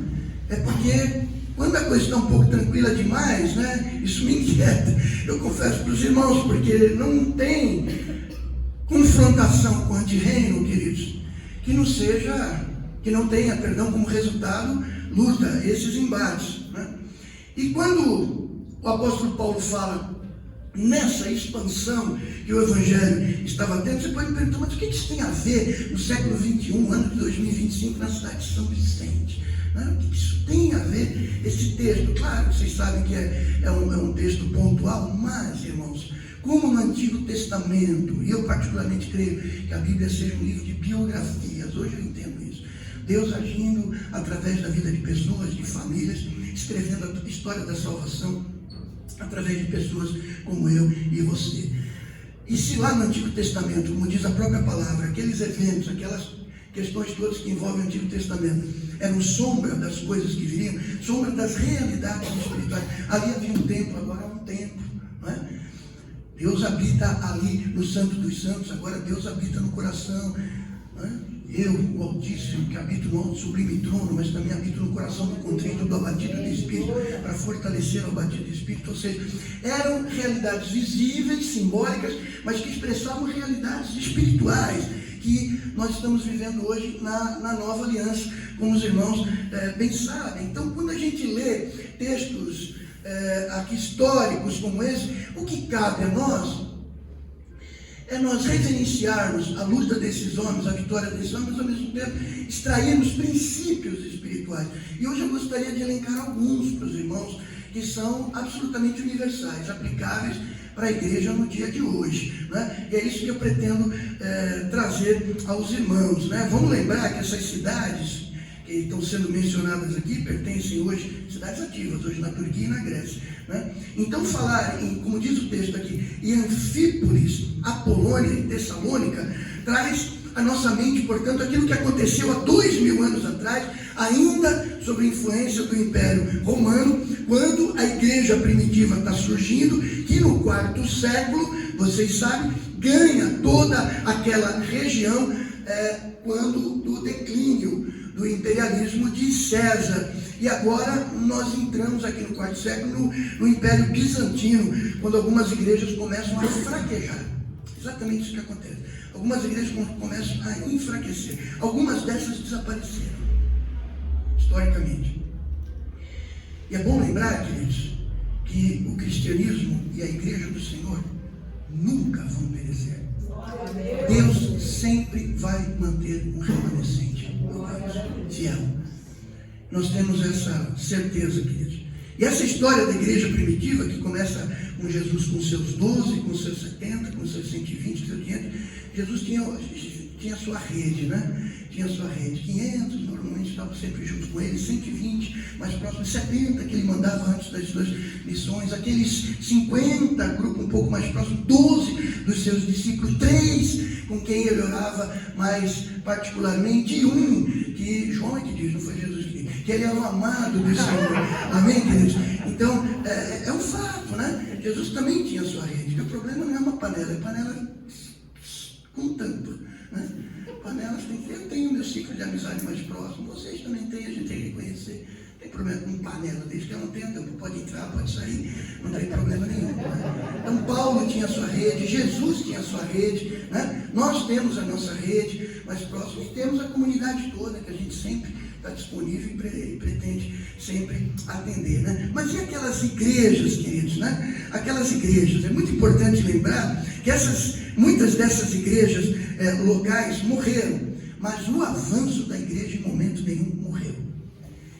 é porque quando a coisa está um pouco tranquila demais, né, isso me inquieta. Eu confesso para os irmãos, porque não tem confrontação com o antirreino, queridos, que não tenha, como resultado, luta, esses embates, né? E quando o apóstolo Paulo fala nessa expansão que o Evangelho estava tendo, você pode me perguntar: mas o que isso tem a ver no século XXI, ano de 2025, na cidade de São Vicente? Né? O que isso tem a ver, esse texto? Claro, vocês sabem que é um texto pontual, mas, irmãos, como no Antigo Testamento, e eu particularmente creio que a Bíblia seja um livro de biografias, hoje eu entendo isso, Deus agindo através da vida de pessoas, de famílias, escrevendo a história da salvação através de pessoas como eu e você. E se lá no Antigo Testamento, como diz a própria palavra, aqueles eventos, aquelas questões todas que envolvem o Antigo Testamento eram sombra das coisas que viriam, sombra das realidades espirituais. Ali havia um templo, agora há um templo, não é? Deus habita ali no Santo dos Santos, agora Deus habita no coração, não é? Eu, o Altíssimo, que habito no alto sublime trono, mas também habito no coração do contrito, do abatido de espírito, para fortalecer o abatido de espírito. Ou seja, eram realidades visíveis, simbólicas, mas que expressavam realidades espirituais, que nós estamos vivendo hoje na nova aliança, como os irmãos bem sabem. Então, quando a gente lê textos aqui históricos como esse, o que cabe a nós é nós reverenciarmos a luta desses homens, a vitória desses homens, mas ao mesmo tempo extrairmos princípios espirituais. E hoje eu gostaria de elencar alguns para os irmãos que são absolutamente universais, aplicáveis para a igreja no dia de hoje, né? E é isso que eu pretendo trazer aos irmãos, né? Vamos lembrar que essas cidades que estão sendo mencionadas aqui pertencem hoje, cidades ativas, hoje na Turquia e na Grécia, né? Então falar em, como diz o texto aqui, em Anfípolis, Apolônia e Tessalônica, traz à nossa mente, portanto, aquilo que aconteceu há 2000 anos atrás, ainda sob a influência do Império Romano, quando a igreja primitiva está surgindo, que no quarto século, vocês sabem, ganha toda aquela região quando do declínio do imperialismo de César. E agora nós entramos aqui no quarto século no Império Bizantino, quando algumas igrejas começam a fraquejar. Exatamente isso que acontece. Algumas igrejas começam a enfraquecer. Algumas dessas desapareceram, historicamente. E é bom lembrar, queridos, que o cristianismo e a igreja do Senhor nunca vão perecer. Deus sempre vai manter um remanescente fiel. Nós temos essa certeza, queridos. E essa história da igreja primitiva, que começa com Jesus com seus 12, com seus 70, com seus 120, seus 500, Jesus tinha sua rede, né? Tinha sua rede. 500 normalmente estavam sempre juntos com ele, 120 mais próximos, 70 que ele mandava antes das suas missões, aqueles 50, grupo um pouco mais próximo, 12 dos seus discípulos, 3 com quem ele orava mais particularmente, e um que João é que diz, não foi Jesus que ele é o amado do Senhor. Amém, queridos? Então, é um fato, né? Jesus também tinha sua rede. O problema não é uma panela, é panela com tampa, né? Panelas tem que ter. Eu tenho meu ciclo de amizade mais próximo, vocês também têm, a gente tem que reconhecer. Não tem problema com panela, desde que ela não tenha tampa, pode entrar, pode sair, não tem problema nenhum, né? Então, Paulo tinha sua rede, Jesus tinha sua rede, né? Nós temos a nossa rede mais próxima e temos a comunidade toda, que a gente sempre está disponível e pretende sempre atender, né? Mas e aquelas igrejas, queridos, né? Aquelas igrejas, é muito importante lembrar que muitas dessas igrejas locais morreram, mas o avanço da igreja em momento nenhum morreu.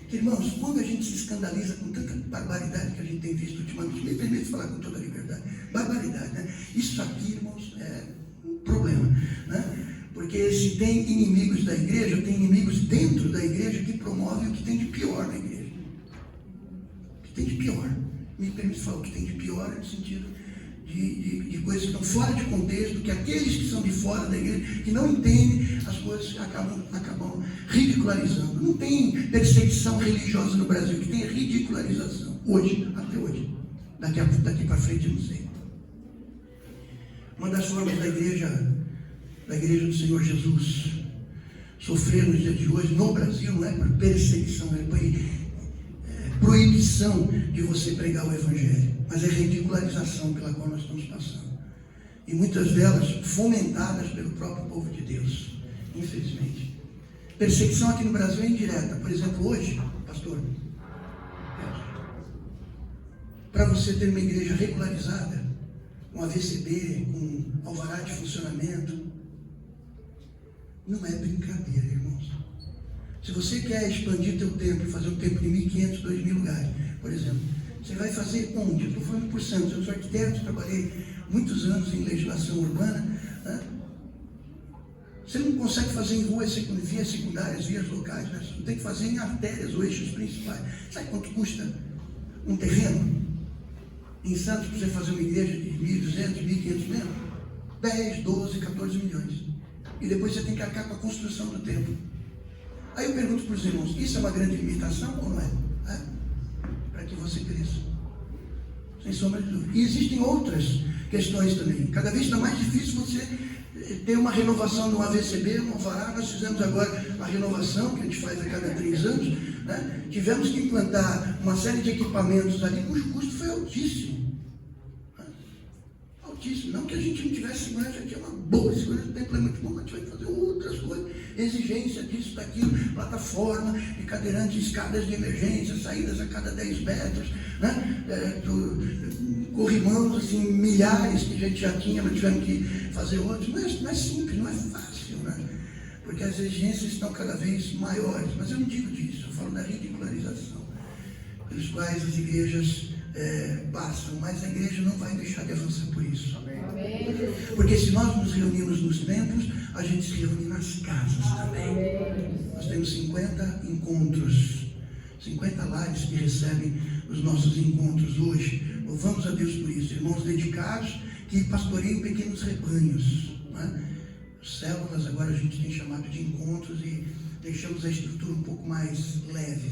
Irmãos, quando a gente se escandaliza com tanta barbaridade que a gente tem visto ultimamente, me permite falar com toda a liberdade, barbaridade, né? Isso aqui, irmãos, é um problema, né? Porque se tem inimigos da igreja, tem inimigos dentro da igreja que promovem o que tem de pior na igreja. O que tem de pior. Me permite falar o que tem de pior no sentido de coisas que estão fora de contexto, que aqueles que são de fora da igreja, que não entendem, as coisas acabam ridicularizando. Não tem perseguição religiosa no Brasil, que tem ridicularização. Hoje, até hoje. Daqui para frente, eu não sei. Uma das formas da igreja do Senhor Jesus sofrer nos dias de hoje, no Brasil, não é por perseguição, é por proibição de você pregar o Evangelho, mas é ridicularização pela qual nós estamos passando. E muitas delas fomentadas pelo próprio povo de Deus, infelizmente. Perseguição aqui no Brasil é indireta. Por exemplo, hoje, pastor, para você ter uma igreja regularizada, com AVCB, com alvará de funcionamento, não é brincadeira, irmãos. Se você quer expandir teu templo e fazer um templo de 1.500, 2.000 lugares, por exemplo, você vai fazer onde? Eu estou falando por Santos, eu sou arquiteto, trabalhei muitos anos em legislação urbana, né? Você não consegue fazer em ruas, vias secundárias, vias locais, né? Você tem que fazer em artérias ou eixos principais. Sabe quanto custa um terreno em Santos para você fazer uma igreja de 1.200, 1.500 metros? 10, 12, 14 milhões. E depois você tem que arcar com a construção do templo. Aí eu pergunto para os irmãos, isso é uma grande limitação ou não é? Para que você cresça. Sem sombra de dúvida. E existem outras questões também. Cada vez está mais difícil você ter uma renovação de um AVCB, um alvará. Nós fizemos agora a renovação, que a gente faz a cada 3 anos, né? Tivemos que implantar uma série de equipamentos ali, cujo custo foi altíssimo. Altíssimo. Não que a gente não tivesse segurança, já tinha uma boa segurança, o templo é muito bom, a gente vai fazer outras coisas. exigência disso, daquilo, plataforma de cadeirantes, escadas de emergência, saídas a cada 10 metros, né? Corrimãos, assim, milhares que a gente já tinha, mas tivemos que fazer outros. Não é simples, não é fácil, né? Porque as exigências estão cada vez maiores. Mas eu não digo disso, eu falo da ridicularização, pelos quais as igrejas passam, mas a igreja não vai deixar de avançar por isso. Amém. Porque se nós nos reunimos nos templos, a gente se reúne nas casas também. Amém. Nós temos 50 encontros, 50 lares que recebem os nossos encontros hoje. Louvamos a Deus por isso, irmãos dedicados que pastoreiam pequenos rebanhos, né? Células agora a gente tem chamado de encontros e deixamos a estrutura um pouco mais leve,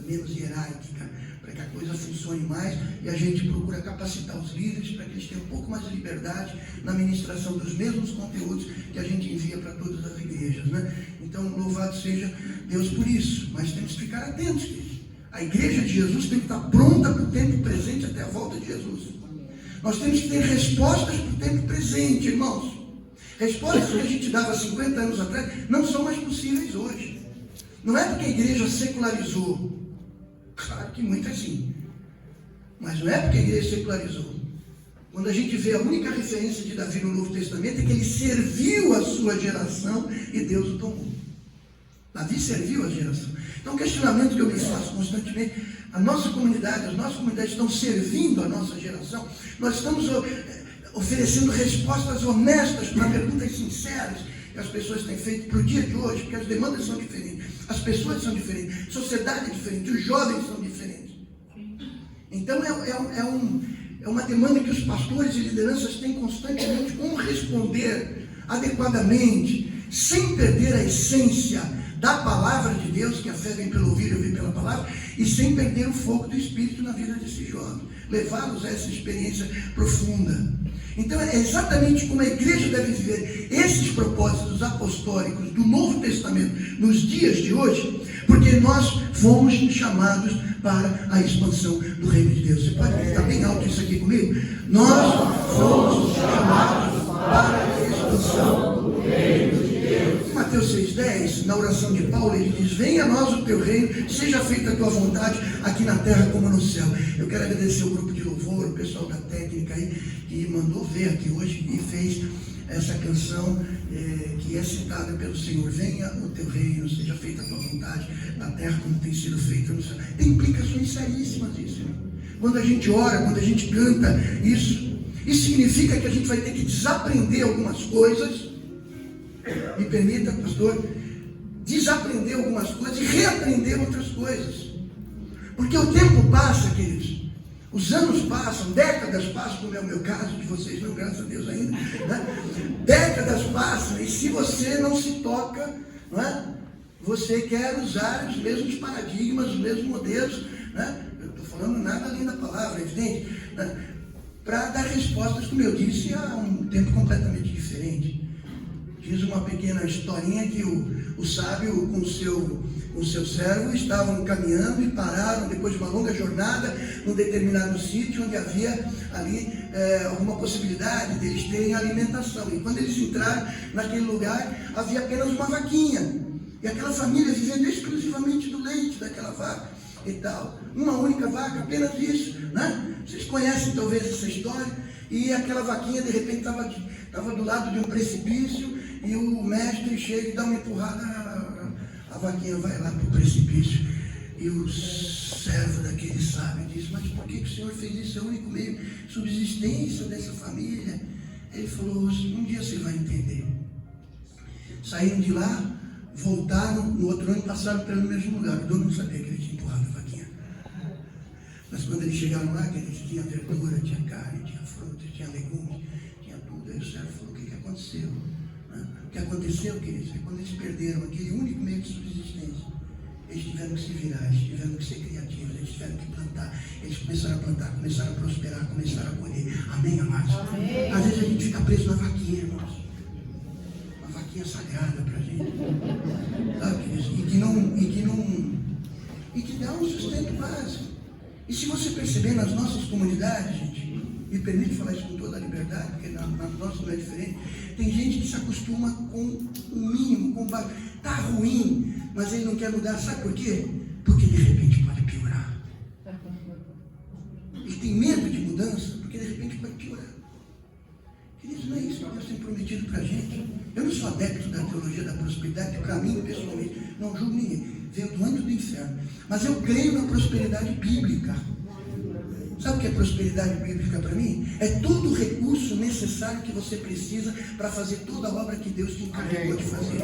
menos hierárquica, para que a coisa funcione mais, e a gente procura capacitar os líderes para que eles tenham um pouco mais de liberdade na ministração dos mesmos conteúdos que a gente envia para todas as igrejas, né? Então, louvado seja Deus por isso, mas temos que ficar atentos, queridos. A igreja de Jesus tem que estar pronta para o tempo presente até a volta de Jesus. Nós temos que ter respostas para o tempo presente, irmãos. Respostas que a gente dava 50 anos atrás não são mais possíveis hoje. Não é porque a igreja secularizou. Claro que muito é assim. Mas não é porque a igreja secularizou. Quando a gente vê a única referência de Davi no Novo Testamento é que ele serviu a sua geração e Deus o tomou. Davi serviu a geração. Então o questionamento que eu me faço constantemente, a nossa comunidade, as nossas comunidades estão servindo a nossa geração. Nós estamos oferecendo respostas honestas para perguntas sinceras que as pessoas têm feito para o dia de hoje, porque as demandas são diferentes, as pessoas são diferentes, a sociedade é diferente, os jovens são diferentes. Então é uma demanda que os pastores e lideranças têm constantemente, como responder adequadamente, sem perder a essência da palavra de Deus, que a fé vem pelo ouvir e ouvir pela palavra, e sem perder o fogo do Espírito na vida desses jovens, levá-los a essa experiência profunda. Então é exatamente como a igreja deve viver esses propósitos apostólicos do Novo Testamento nos dias de hoje, porque nós fomos chamados para a expansão do reino de Deus. Você pode ficar bem alto isso aqui comigo? Nós fomos chamados para a expansão do reino de Deus. Em Mateus 6,10, na oração de Paulo, ele diz: venha a nós o teu reino, seja feita a tua vontade, aqui na terra como no céu. Eu quero agradecer o grupo de louvor, o pessoal da técnica aí, que mandou ver aqui hoje e fez essa canção que é citada pelo Senhor: venha o teu reino, seja feita a tua vontade, na terra como tem sido feita no céu. Tem implicações seríssimas isso, irmão. Quando a gente ora, quando a gente canta isso significa que a gente vai ter que desaprender algumas coisas, me permita, pastor, desaprender algumas coisas e reaprender outras coisas, porque o tempo passa, queridos. Os anos passam, décadas passam, como é o meu caso, de vocês não, graças a Deus ainda, né? Décadas passam, e se você não se toca, não é? Você quer usar os mesmos paradigmas, os mesmos modelos, né? Eu estou falando nada além da palavra, é evidente, né? Para dar respostas, como eu disse, a um tempo completamente diferente. Diz uma pequena historinha que o sábio com o seu servo estavam caminhando e pararam depois de uma longa jornada num determinado sítio onde havia ali alguma possibilidade deles terem alimentação. E quando eles entraram naquele lugar, havia apenas uma vaquinha. E aquela família vivendo exclusivamente do leite daquela vaca e tal. Uma única vaca, apenas isso, né? Vocês conhecem talvez essa história. E aquela vaquinha de repente estava do lado de um precipício, e o mestre chega e dá uma empurrada, a vaquinha vai lá para o precipício. E o servo daquele sábio diz: mas por que o Senhor fez isso? É o único meio de subsistência dessa família. Ele falou: um dia você vai entender. Saíram de lá, voltaram, no outro ano passaram pelo mesmo lugar. O dono não sabia que ele tinha empurrado a vaquinha. Mas quando eles chegaram lá, que eles tinham verdura, tinha carne, tinha frutas, tinha legumes, tinha tudo. Aí o servo falou: o que aconteceu? O que aconteceu, queridos, é quando eles perderam aquele único meio de subsistência. Eles tiveram que se virar, eles tiveram que ser criativos, eles tiveram que plantar. Eles começaram a plantar, começaram a prosperar, começaram a colher. Amém, amados? Amém. Às vezes a gente fica preso na vaquinha, irmãos. Uma vaquinha sagrada para a gente. Sabe, queridos? E que dá um sustento básico. E se você perceber nas nossas comunidades, gente, me permite falar isso com toda a liberdade, porque na nossa não é diferente, tem gente que se acostuma com o mínimo, com o básico. está ruim, mas ele não quer mudar, sabe por quê? Porque de repente pode piorar. Ele tem medo de mudança, porque de repente pode piorar. Queridos, não é isso que Deus tem prometido para a gente. Eu não sou adepto da teologia da prosperidade, para mim, pessoalmente, não julgo ninguém, veio do anjo do inferno. Mas eu creio na prosperidade bíblica. Sabe o que é prosperidade bíblica para mim? É todo o recurso necessário que você precisa para fazer toda a obra que Deus te encarregou de fazer.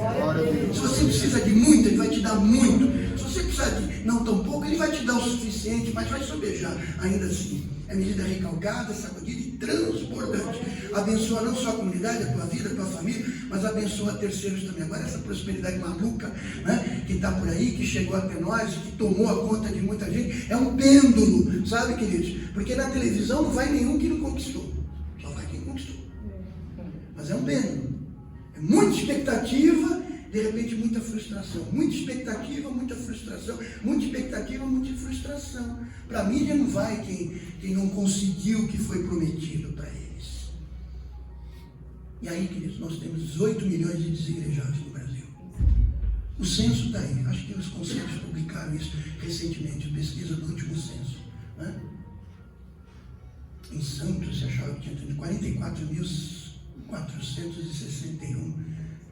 Se você precisa de muito, Ele vai te dar muito. Se você precisar de não tão pouco, Ele vai te dar o suficiente, mas vai sobejar ainda assim. É medida recalcada, sacudida e transbordante. Abençoa não só a comunidade, a tua vida, a tua família, mas abençoa terceiros também. Agora essa prosperidade maluca, né, que está por aí, que chegou até nós, que tomou a conta de muita gente, é um pêndulo, sabe, queridos? Porque na televisão não vai nenhum que não conquistou. Só vai quem conquistou. Mas é um pêndulo. É muita expectativa, de repente muita frustração. Muita expectativa, muita frustração. Muita expectativa, muita frustração. Para a mídia não vai quem não conseguiu o que foi prometido para eles. E aí, queridos, nós temos 18 milhões de desigrejados no Brasil. O censo está aí. Acho que os conselhos publicaram isso recentemente, pesquisa do último censo, né? Em Santos se achava que tinha 44.461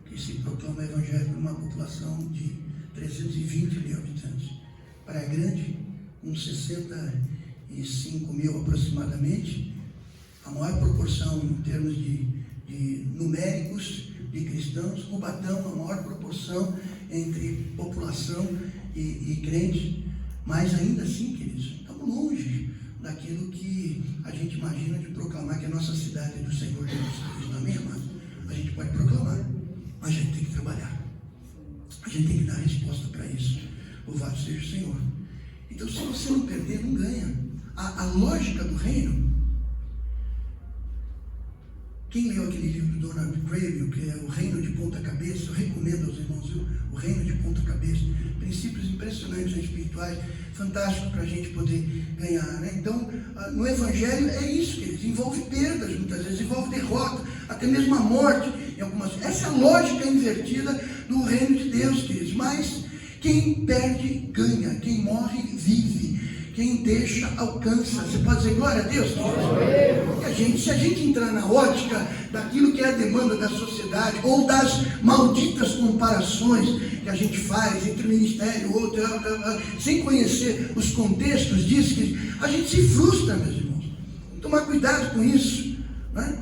que se proclama evangélico numa população de 320 mil habitantes. Praia Grande, com 65 mil aproximadamente, a maior proporção em termos de numéricos de cristãos. Cubatão, a maior proporção entre população e crentes, mas ainda assim, queridos, estamos longe daquilo que a gente imagina de proclamar que a nossa cidade é do Senhor Jesus Cristo. Amém, amado? A gente pode proclamar, mas a gente tem que trabalhar. A gente tem que dar resposta para isso. Louvado seja o Senhor. Então, se você não perder, não ganha. A lógica do reino. Quem leu aquele livro do Donald Grable, que é O Reino de Ponta Cabeça, eu recomendo aos irmãos, viu? O Reino de Ponta Cabeça. Princípios impressionantes espirituais, fantástico para a gente poder ganhar, né? Então, no Evangelho é isso, queridos. Envolve perdas, muitas vezes, envolve derrota, até mesmo a morte. Em algumas... Essa é a lógica invertida do reino de Deus, queridos. Mas quem perde, ganha. Quem morre, vive. Quem deixa, alcança. Você pode dizer glória a Deus? Se a gente entrar na ótica daquilo que é a demanda da sociedade, ou das malditas comparações que a gente faz entre um ministério e outro, sem conhecer os contextos disso, a gente se frustra, meus irmãos. Tomar cuidado com isso, né?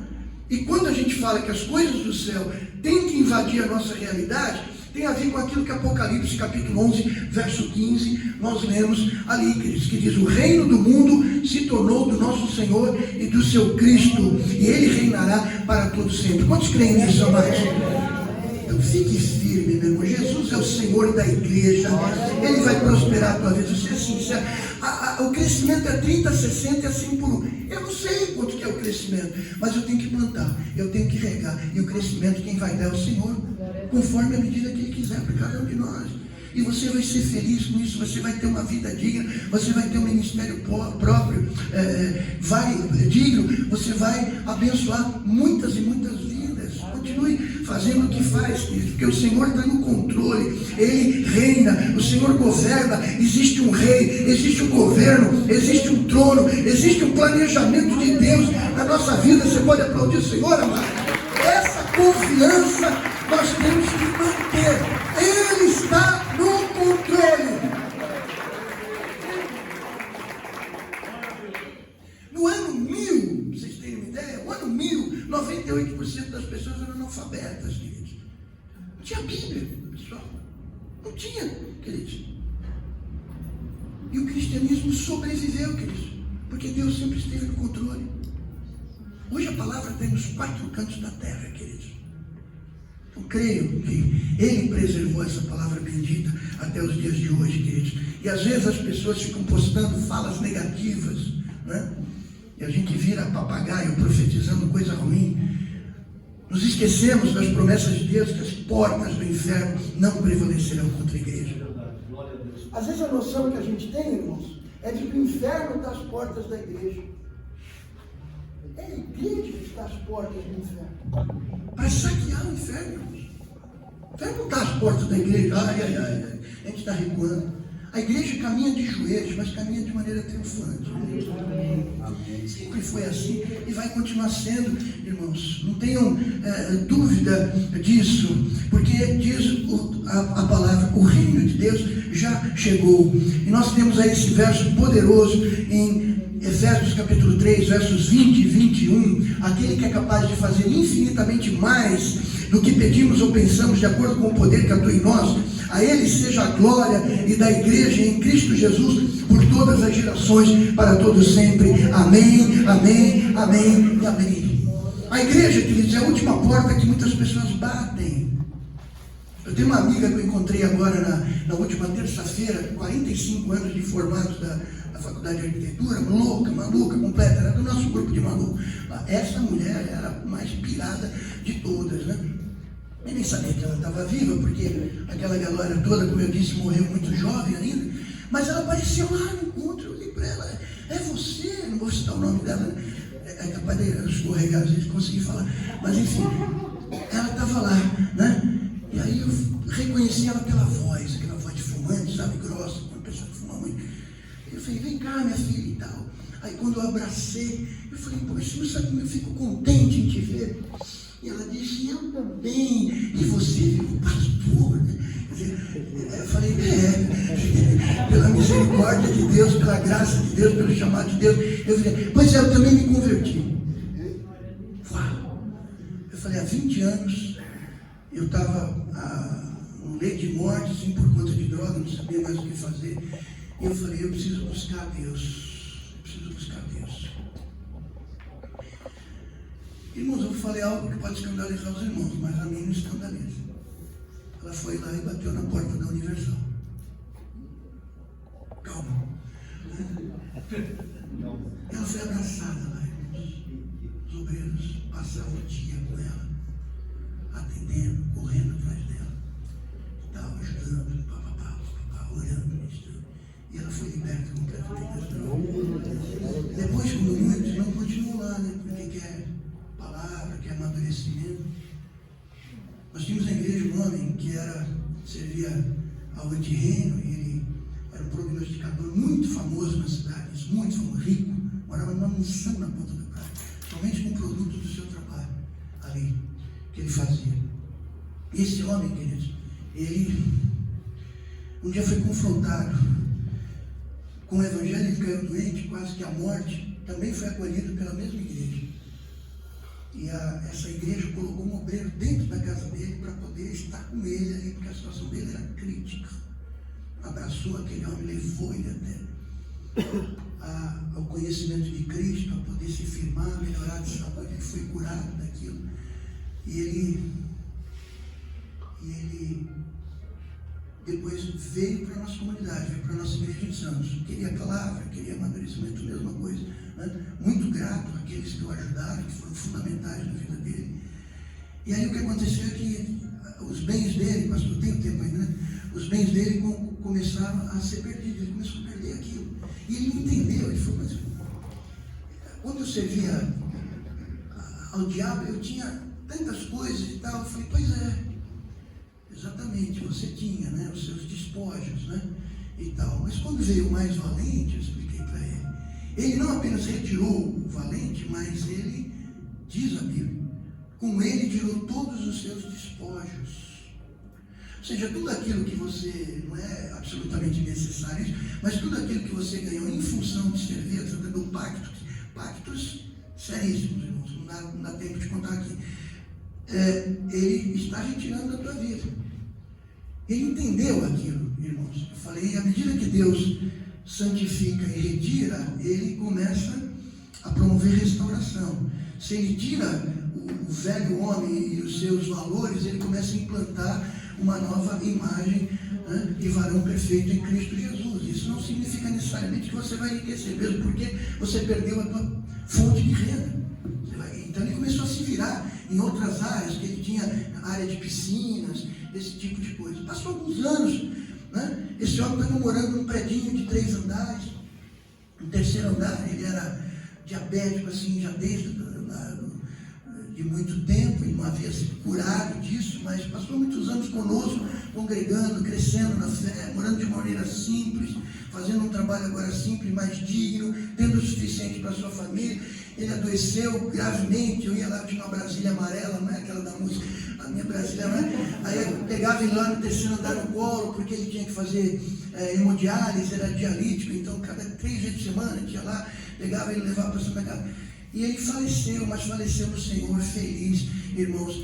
E quando a gente fala que as coisas do céu têm que invadir a nossa realidade, tem a ver com aquilo que Apocalipse capítulo 11, verso 15, nós lemos ali, queridos, que diz: o reino do mundo se tornou do nosso Senhor e do seu Cristo, e Ele reinará para todo sempre. Quantos creem nisso, amados? Então fique firme, meu irmão. Jesus é o Senhor da igreja. Ele vai prosperar a tua vida. Você é sincero. O crescimento é 30, 60 e assim por um. Eu não sei quanto que é o crescimento, mas eu tenho que plantar, eu tenho que regar. E o crescimento quem vai dar é o Senhor, conforme a medida que Ele quiser para cada um de nós. E você vai ser feliz com isso, você vai ter uma vida digna, você vai ter um ministério próprio, digno, você vai abençoar muitas e muitas vidas. Continue fazendo o que faz, porque o Senhor está no controle, Ele reina, o Senhor governa. Existe um rei, existe um governo, existe um trono, existe um planejamento de Deus na nossa vida. Você pode aplaudir o Senhor, amado? Essa confiança nós temos que manter. Ele está no controle. No ano 1000, pra vocês terem uma ideia, no ano 1000, 98% das pessoas eram analfabetas, queridos. Não tinha Bíblia, pessoal. Não tinha, queridos. E o cristianismo sobreviveu, queridos, porque Deus sempre esteve no controle. Hoje a palavra está nos 4 cantos da terra, queridos. Eu creio que Ele preservou essa palavra bendita até os dias de hoje, queridos. E às vezes as pessoas ficam postando falas negativas, né? E a gente vira papagaio profetizando coisa ruim. Nos esquecemos das promessas de Deus, que as portas do inferno não prevalecerão contra a igreja. Às vezes a noção que a gente tem, irmãos, é de que o inferno está às portas da igreja. É a igreja que está às portas do inferno, para saquear o inferno, irmãos. Vai montar as portas da igreja, ai, a gente está recuando. A igreja caminha de joelhos, mas caminha de maneira triunfante. Sempre foi assim e vai continuar sendo, irmãos. Não tenham dúvida disso, porque diz a palavra, o reino de Deus já chegou. E nós temos aí esse verso poderoso em Efésios capítulo 3, versos 20 e 21. Aquele que é capaz de fazer infinitamente mais do que pedimos ou pensamos, de acordo com o poder que atua em nós, a Ele seja a glória e da igreja em Cristo Jesus por todas as gerações, para todos sempre. Amém, amém, amém e amém. A igreja, queridos, é a última porta que muitas pessoas batem. Eu tenho uma amiga que eu encontrei agora na última terça-feira, 45 anos de formato da Faculdade de Arquitetura, louca, maluca, completa, era do nosso grupo de maluco. Essa mulher era a mais pirada de todas, né? Eu nem sabia que ela estava viva, porque aquela galera toda, como eu disse, morreu muito jovem ainda. Mas ela apareceu lá no encontro. Eu olhei para ela, é você? Não vou citar o nome dela, é capaz de escorregar, às vezes conseguir falar. Mas enfim, ela estava lá, né? E aí eu reconheci ela pela voz, aquela voz de fumante, sabe, grossa, uma pessoa que fuma muito. Eu falei, vem cá, minha filha e tal. Aí quando eu abracei, eu falei, poxa, você não sabe como eu fico contente em te ver. E ela disse, eu também. E você virou pastor? Eu falei, pela misericórdia de Deus, pela graça de Deus, pelo chamado de Deus. Eu falei, pois é, eu também me converti. Uau! Eu falei, há 20 anos eu estava no leito de morte, assim, por conta de droga, não sabia mais o que fazer. E eu falei, eu preciso buscar Deus. Eu preciso buscar Deus. Irmãos, eu falei algo que pode escandalizar os irmãos, mas a mim não escandaliza. Ela foi lá e bateu na porta da Universal. Calma. Ela foi abraçada lá, irmãos. Os obreiros passavam o dia com ela, atendendo, correndo atrás dela. Estava ajudando, orando, ministrando. E ela foi liberta completamente das drogas. Depois, como muitos, não continuam lá, né? Porque quer palavra, que é amadurecimento. Nós tínhamos na igreja um homem que servia ao antirreino, e ele era um prognosticador muito famoso nas cidades, muito famoso, rico, morava numa mansão na ponta da praia, somente com o produto do seu trabalho ali, que ele fazia. E esse homem, queridos, ele um dia foi confrontado com o evangelho, ele caiu doente, quase que à morte, também foi acolhido pela mesma igreja. E essa igreja colocou um obreiro dentro da casa dele para poder estar com ele ali, porque a situação dele era crítica. Abraçou aquele homem, levou ele até ao conhecimento de Cristo, a poder se firmar, melhorar de saúde. Ele foi curado daquilo. E ele depois veio para a nossa comunidade, veio para a nossa igreja de Santos. Queria palavra, queria amadurecimento, mesma coisa. Né? Muito grato àqueles que o ajudaram, que foram fundamentais na vida dele. E aí o que aconteceu é que os bens dele, pastor, tem tempo ainda, né? Os bens dele começaram a ser perdidos, ele começou a perder aquilo. E ele não entendeu, ele falou, mas quando eu servia ao diabo, eu tinha tantas coisas e tal. Eu falei, pois é, exatamente, você tinha, né, os seus despojos, né, e tal. Mas quando veio o mais valente, eu expliquei para ele não apenas retirou o valente, mas ele, diz a Bíblia, com ele tirou todos os seus despojos. Ou seja, tudo aquilo que você, não é absolutamente necessário, mas tudo aquilo que você ganhou em função de servir, do pactos seríssimos, irmãos, não dá tempo de contar aqui. Ele está retirando da tua vida. Ele entendeu aquilo, irmãos. Eu falei, à medida que Deus santifica e retira, ele começa a promover restauração. Se ele tira o velho homem e os seus valores, ele começa a implantar uma nova imagem, né, de varão perfeito em Cristo Jesus. Isso não significa necessariamente que você vai enriquecer, mesmo porque você perdeu a tua fonte de renda. Então ele começou a se virar em outras áreas, que ele tinha área de piscinas, esse tipo de coisa. Passou alguns anos, né? Esse homem estava morando num predinho de 3 andares. No terceiro andar, ele era diabético, assim, já desde de muito tempo, ele não havia se curado disso, mas passou muitos anos conosco, congregando, crescendo na fé, morando de maneira simples, fazendo um trabalho agora simples, mais digno, tendo o suficiente para a sua família. Ele adoeceu gravemente, eu ia lá, tinha uma Brasília amarela, não é aquela da música, a minha Brasília amarela, aí eu pegava ele lá no terceiro andar no colo, porque ele tinha que fazer hemodiálise, era dialítico, então cada 3 vezes por semana a gente ia lá, pegava ele e levava para Santa Casa. E ele faleceu, mas faleceu no Senhor, feliz, irmãos.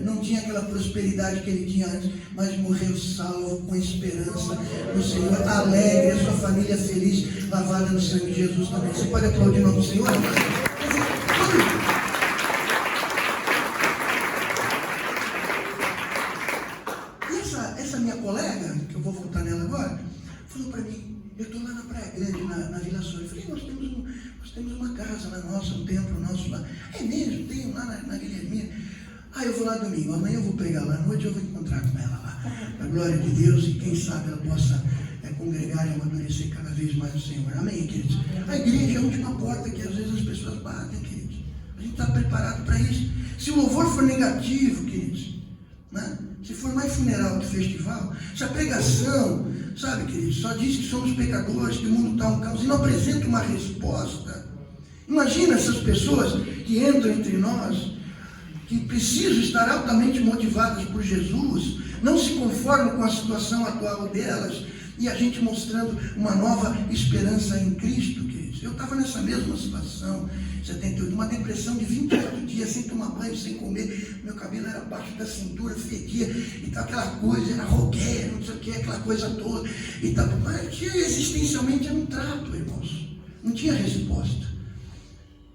Não tinha aquela prosperidade que ele tinha antes, mas morreu salvo, com esperança no Senhor, alegre, a sua família feliz, lavada no sangue de Jesus também. Você pode aplaudir o nome do Senhor? E essa minha colega, que eu vou voltar nela agora, falou para mim, eu estou lá na Praia Grande, na Vila Sônia. Eu falei, nós temos uma casa na nossa, um templo nosso lá. É mesmo, tem lá na Guilhermina. Aí eu vou lá domingo, amanhã eu vou pregar lá, à noite eu vou encontrar com ela lá. Para a glória de Deus, e quem sabe ela possa congregar e amadurecer cada vez mais o Senhor. Amém, queridos? A igreja é a última porta que às vezes as pessoas batem, queridos. A gente está preparado para isso. Se o louvor for negativo, queridos, né? Se for mais funeral que festival, se a pregação, sabe, queridos, só diz que somos pecadores, que o mundo está um caos, e não apresenta uma resposta. Imagina essas pessoas que entram entre nós, que precisam estar altamente motivadas por Jesus, não se conformam com a situação atual delas, e a gente mostrando uma nova esperança em Cristo, queridos. Eu estava nessa mesma situação, 78, uma depressão de 28 dias, sem tomar banho, sem comer, meu cabelo era abaixo da cintura, fedia, e tal, aquela coisa, era rogueira, não sei o que, aquela coisa toda, e tal, mas existencialmente era um trato, irmãos, não tinha resposta.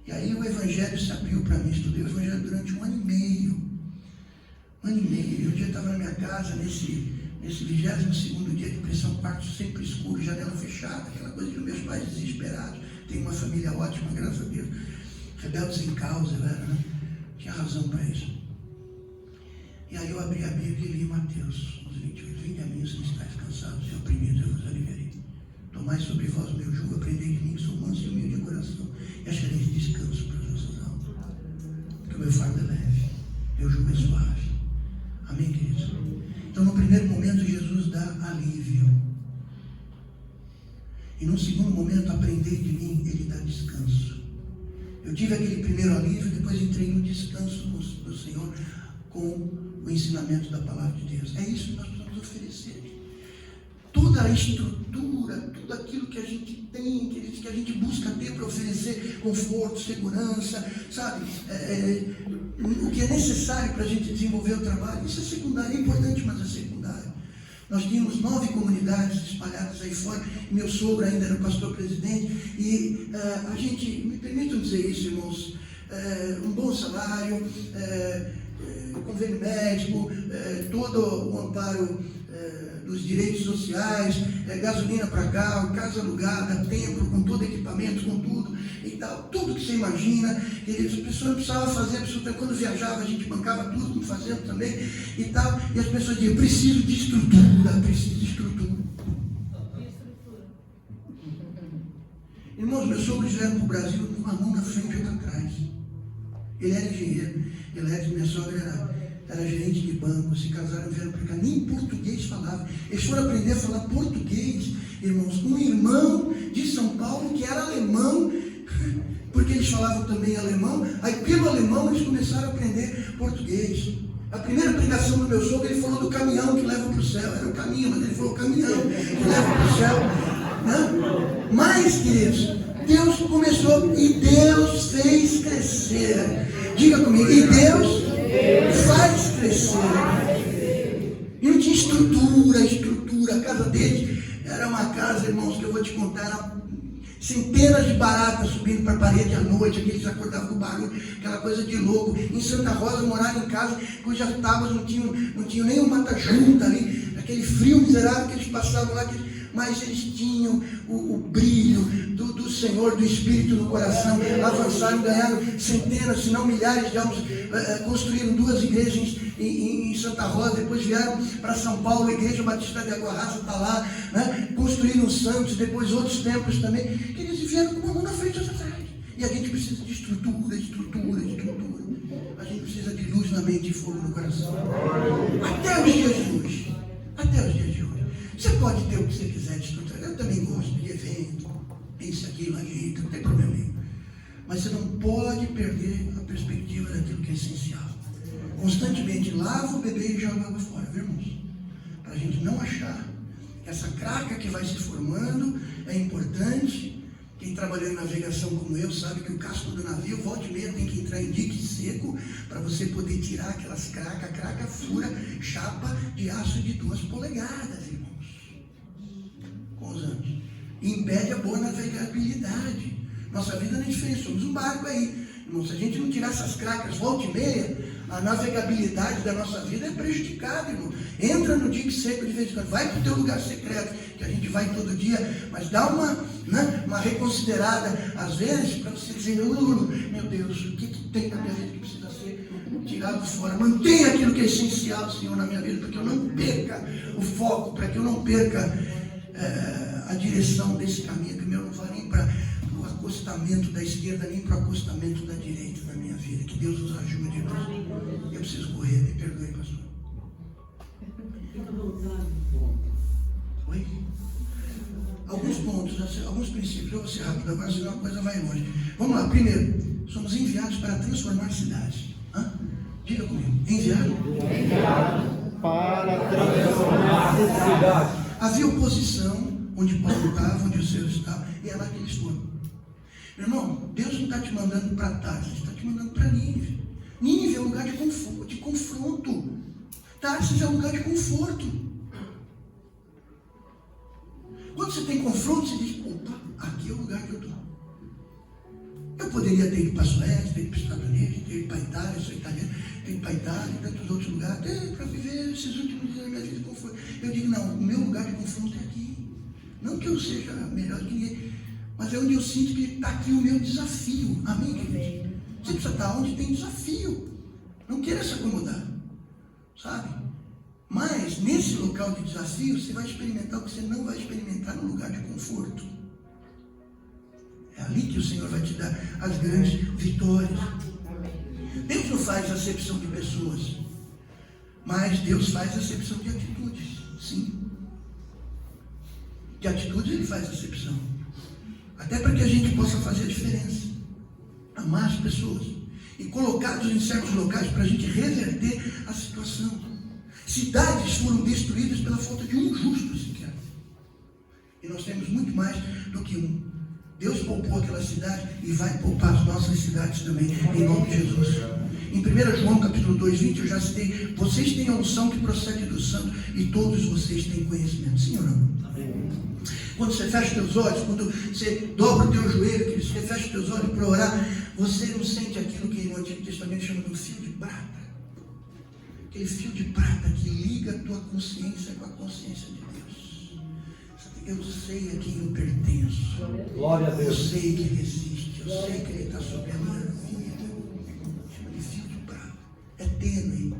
E aí o Evangelho se abriu para mim, estudei o Evangelho durante 1 ano e meio, e um dia eu estava na minha casa, nesse 22º dia de pressão, quarto sempre escuro, janela fechada, aquela coisa de meus pais desesperados. Tenho uma família ótima, graças a Deus. Rebeldes sem causa, né? Tinha razão para isso. E aí eu abri a Bíblia e li Mateus 11:28. Vinde a mim, os que estáis cansados e oprimidos, eu vos aliviarei. Tomai sobre vós o meu jugo, aprendei de mim, que sou manso e humilde de coração, e achareis descanso para as vossas almas. Porque o meu fardo é leve, meu jugo é suave. Amém, queridos? Então, no primeiro momento, Jesus dá alívio. E no segundo momento, aprender de mim, ele dá descanso. Eu tive aquele primeiro alívio, depois entrei no descanso do Senhor com o ensinamento da palavra de Deus. É isso que nós precisamos oferecer. Toda a estrutura, tudo aquilo que a gente tem, que a gente busca ter para oferecer conforto, segurança, sabe? O que é necessário para a gente desenvolver o trabalho, isso é secundário, é importante, mas é secundário. Nós tínhamos 9 comunidades espalhadas aí fora, meu sogro ainda era pastor-presidente, e a gente, me permitam dizer isso, irmãos, um bom salário, convênio médico, todo o amparo dos direitos sociais, gasolina para carro, casa alugada, templo, com todo equipamento, com tudo e tal, tudo que você imagina. As pessoas não precisavam fazer absolutamente. Quando viajava, a gente bancava tudo, como fazendo também e tal, e as pessoas diziam, preciso de estrutura, preciso de estrutura. Irmãos, meus sogros vieram para o Brasil com uma mão na frente e outra atrás. Ele era engenheiro, minha sogra era gerente de banco, se casaram, vieram para cá, nem português falavam. Eles foram aprender a falar português, irmãos, um irmão de São Paulo que era alemão, porque eles falavam também alemão, aí pelo alemão eles começaram a aprender português. A primeira pregação do meu sogro, ele falou do caminhão que leva para o céu, era o caminho, mas ele falou caminhão que leva para o céu, né? Mas, queridos, Deus começou e Deus fez crescer. Diga comigo, e Deus faz crescer. E não tinha estrutura, a casa deles era uma casa, irmãos, que eu vou te contar, era centenas de baratas subindo para a parede à noite, aqueles acordavam com barulho, aquela coisa de louco. Em Santa Rosa moraram em casa cujas tábuas não tinham nem um mata-junta ali, aquele frio miserável que eles passavam lá, mas eles tinham o brilho do Senhor, do Espírito no coração, avançaram, ganharam centenas, se não milhares de almas, construíram 2 igrejas em Santa Rosa, depois vieram para São Paulo, a Igreja Batista de Água Rasa está lá, né? Construíram Santos, depois outros templos também, que eles vieram com uma mão na frente e outra atrás. E a gente precisa de estrutura. A gente precisa de luz na mente e fogo no coração. Até os dias de hoje. Você pode ter o que você quiser de estrutura. Eu também gosto de evento, isso, aquilo, ali, não tem problema nenhum. Mas você não pode perder a perspectiva daquilo que é essencial. Constantemente lava o bebê e joga água fora, viu, irmãos? Para a gente não achar que essa craca que vai se formando é importante. Quem trabalhou em navegação como eu sabe que o casco do navio, volta e meia, tem que entrar em dique seco para você poder tirar aquelas cracas. A craca fura chapa de aço de 2 polegadas, irmãos. Com os anos. E impede a boa navegabilidade. Nossa vida não é diferente, somos um barco aí. Irmão, se a gente não tirar essas cracas volta e meia, a navegabilidade da nossa vida é prejudicada, irmão. Entra no dique seco de vez em quando, vai para o teu lugar secreto, que a gente vai todo dia, mas dá uma reconsiderada, às vezes, para você dizer, meu Deus, o que tem na minha vida que precisa ser tirado fora? Mantenha aquilo que é essencial, Senhor, na minha vida, para que eu não perca o foco, para que eu não perca a direção desse caminho, que o meu não vá nem para o acostamento da esquerda, nem para o acostamento da direita na minha vida. Que Deus nos ajude, irmãos. Eu preciso correr, me perdoe, pastor. Oi? Alguns pontos, alguns princípios. Eu vou ser rápido agora, senão a coisa vai longe. Vamos lá. Primeiro, somos enviados para transformar cidades. Diga comigo. Enviado para transformar cidades. Havia oposição onde Paulo estava, onde os seus estavam, e é lá que eles foram. Meu irmão, Deus não está te mandando para Tarsis, Ele está te mandando para Nínive. Nínive é um lugar de confronto. Tarsis é um lugar de conforto. Quando você tem confronto, você diz, opa, aqui é o lugar que eu estou. Eu poderia ter ido para a Suécia, ter ido para os Estados Unidos, ter ido para a Itália, eu sou italiano, ter ido para a Itália, e tantos outros lugares, até para viver esses últimos dias da minha vida de conforto. Eu digo, não, o meu lugar de confronto é aqui. Não que eu seja melhor que ninguém, mas é onde eu sinto que está aqui o meu desafio. Amém, queridos? Você precisa estar onde tem desafio. Não queira se acomodar, sabe? Mas nesse local de desafio, você vai experimentar o que você não vai experimentar no lugar de conforto. É ali que o Senhor vai te dar as grandes vitórias. Deus não faz acepção de pessoas, mas Deus faz acepção de atitudes. Sim. De atitudes Ele faz acepção. Até para que a gente possa fazer a diferença. Amar as pessoas. E colocá-los em certos locais para a gente reverter a situação. Cidades foram destruídas pela falta de um justo sequer. E nós temos muito mais do que um. Deus poupou aquela cidade e vai poupar as nossas cidades também, em nome de Jesus. Em 1 João capítulo 2, 20, eu já citei, vocês têm a unção que procede do santo e todos vocês têm conhecimento. Sim ou não? Amém. Quando você fecha os teus olhos, quando você dobra o teu joelho, que você fecha os teus olhos para orar, você não sente aquilo que no Antigo Testamento chama de um fio de prata. Aquele fio de prata que liga a tua consciência com a consciência de Deus. Eu sei a quem eu pertenço. Glória a Deus. Eu sei que Ele existe. Eu sei que Ele está sobre a minha vida. Chama de fio de prata. É tênue.